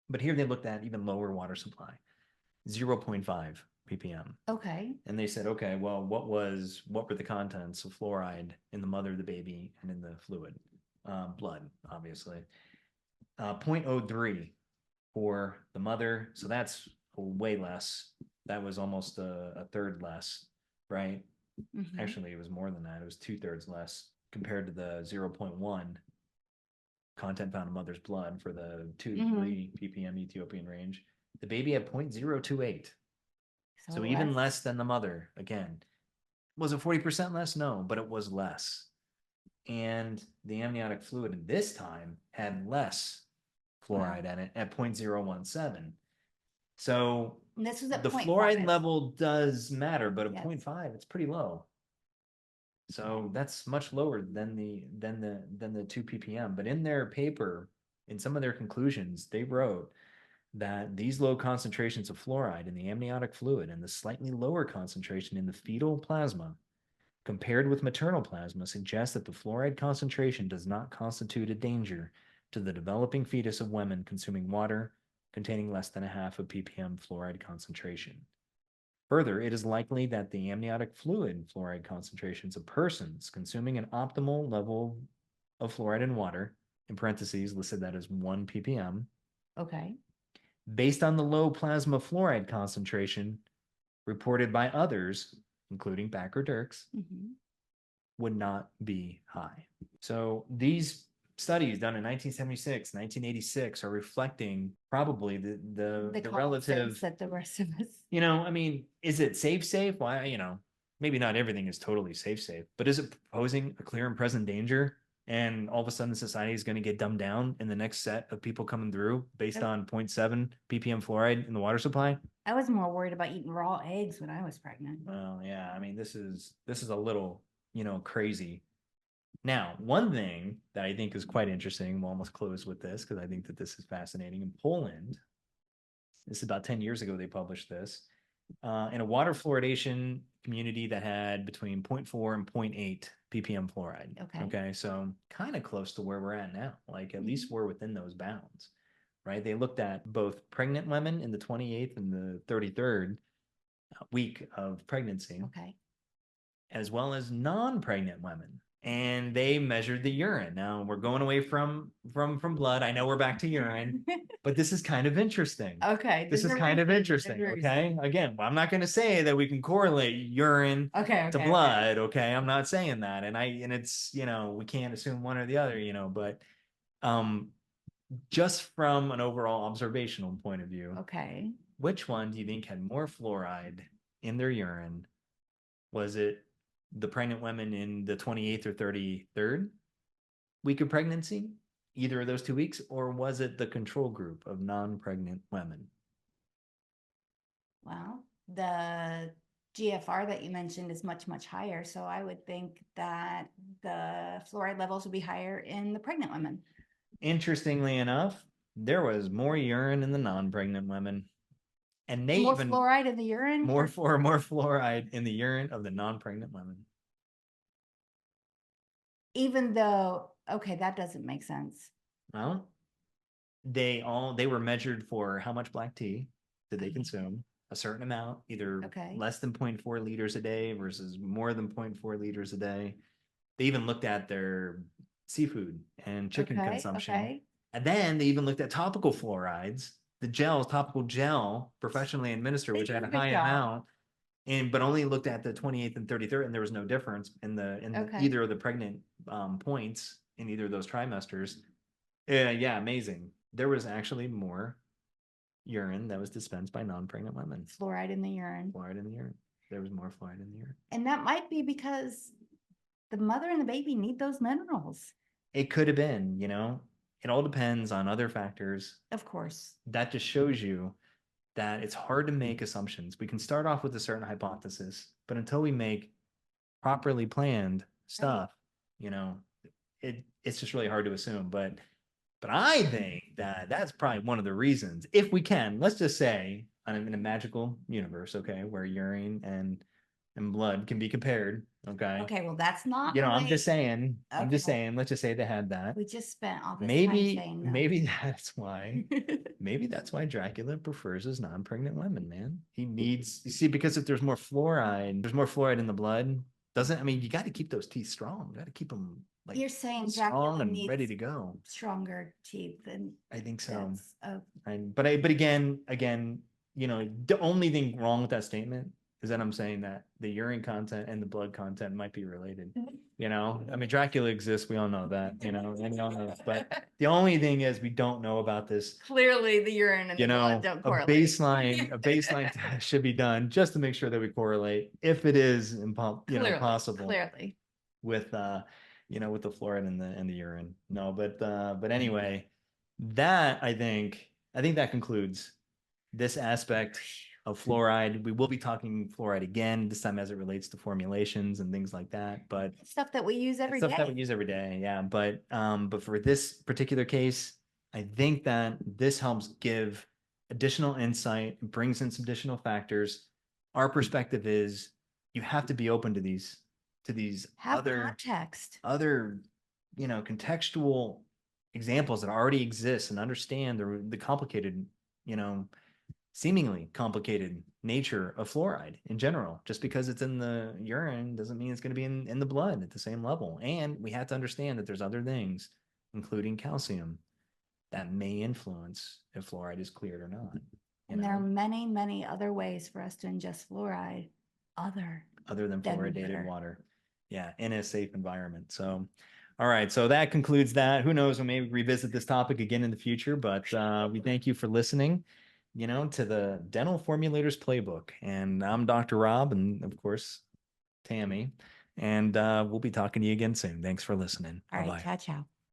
But here they looked at even lower water supply, 0.5 ppm. Okay. And they said, okay, well, what were the contents of fluoride in the mother, the baby, and in the fluid, blood, obviously. 0.03 for the mother. So that's way less. That was almost a third less, right? Actually, it was more than that. It was 2/3 less compared to the 0.1 content found in mother's blood for the 2 to 3 ppm Ethiopian range. The baby had 0.028. So even less than the mother. Again, was it 40% less? No, but it was less. And the amniotic fluid in this time had less fluoride in it at 0.017. So this was at the fluoride level does matter, but at 0.5, it's pretty low. So that's much lower than the 2 ppm. But in their paper, in some of their conclusions, they wrote that these low concentrations of fluoride in the amniotic fluid and the slightly lower concentration in the fetal plasma compared with maternal plasma suggest that the fluoride concentration does not constitute a danger to the developing fetus of women consuming water containing less than 0.5 ppm fluoride concentration. Further, it is likely that the amniotic fluid fluoride concentrations of persons consuming an optimal level of fluoride in water, in parentheses listed that as 1 ppm, based on the low plasma fluoride concentration reported by others, including Thacker-Dirks, would not be high. So these studies done in 1976, 1986 are reflecting probably the relative that the rest of us. Is it safe? Why, maybe not everything is totally safe, but is it posing a clear and present danger? And all of a sudden, society is going to get dumbed down in the next set of people coming through based on 0.7 ppm fluoride in the water supply. I was more worried about eating raw eggs when I was pregnant. Well, yeah, I mean, this is a little, crazy. Now, one thing that I think is quite interesting, we'll almost close with this because I think that this is fascinating. In Poland, this is about 10 years ago, they published this. In a water fluoridation community that had between 0.4 and 0.8 ppm fluoride. Okay. So kind of close to where we're at now. Like at least we're within those bounds, right? They looked at both pregnant women in the 28th and the 33rd week of pregnancy, as well as non-pregnant women. And they measured the urine. Now we're going away from blood. I know we're back to urine, but this is kind of interesting. Okay. This is kind of interesting. Okay. Again, I'm not going to say that we can correlate urine to blood. Okay. I'm not saying that. And it's, we can't assume one or the other, but just from an overall observational point of view. Okay. Which one do you think had more fluoride in their urine? Was it the pregnant women in the 28th or 33rd week of pregnancy, either of those 2 weeks, or was it the control group of non-pregnant women? Well, the GFR that you mentioned is much, much higher. So I would think that the fluoride levels would be higher in the pregnant women. Interestingly enough, there was more urine in the non-pregnant women. And they more fluoride in the urine? More fluoride in the urine of the non-pregnant women. Even though, okay, that doesn't make sense. Well, they were measured for how much black tea did they consume, a certain amount, either less than 0.4 liters a day versus more than 0.4 liters a day. They even looked at their seafood and chicken consumption. And then they even looked at topical fluorides, the topical gel, professionally administered, which had a high amount, but only looked at the 28th and 33rd, and there was no difference in either of the pregnant points in either of those trimesters. Yeah, amazing. There was actually more urine that was dispensed by non-pregnant women. Fluoride in the urine. Fluoride in the urine. There was more fluoride in the urine. And that might be because the mother and the baby need those minerals. It could have been, it all depends on other factors. Of course. That just shows you that it's hard to make assumptions. We can start off with a certain hypothesis, but until we make properly planned stuff, it's just really hard to assume. But I think that that's probably one of the reasons, if we can, let's just say in a magical universe, where urine and blood can be compared. Okay, well, that's not. I'm just saying. Let's just say they had that. We just spent all this time saying that. Maybe that's why. Maybe that's why Dracula prefers his non-pregnant women, man. He needs, because if there's more fluoride in the blood. You got to keep those teeth strong. You got to keep them you're saying strong and ready to go. Stronger teeth than. I think so. But again, the only thing wrong with that statement is that I'm saying that the urine content and the blood content might be related. Dracula exists. We all know that, and we all know. But the only thing is we don't know about this. Clearly the urine and the blood don't correlate. A baseline test should be done just to make sure that we correlate if it is possible. Clearly. With with the fluoride in the urine. No, but anyway, that I think that concludes this aspect of fluoride. We will be talking fluoride again, this time as it relates to formulations and things like that. But stuff that we use every day. Yeah. But for this particular case, I think that this helps give additional insight, brings in some additional factors. Our perspective is you have to be open to these context. Other contextual examples that already exist, and understand the complicated, seemingly complicated nature of fluoride in general. Just because it's in the urine doesn't mean it's going to be in the blood at the same level. And we have to understand that there's other things, including calcium, that may influence if fluoride is cleared or not. And there are many, many other ways for us to ingest fluoride other than fluoridated water. Yeah, in a safe environment. So, all right. So that concludes that. Who knows, we may revisit this topic again in the future, but we thank you for listening, to the Dental Formulators Playbook. And I'm Dr. Rob, and of course, Tammy. And we'll be talking to you again soon. Thanks for listening. All right, Bye-bye. ciao, ciao.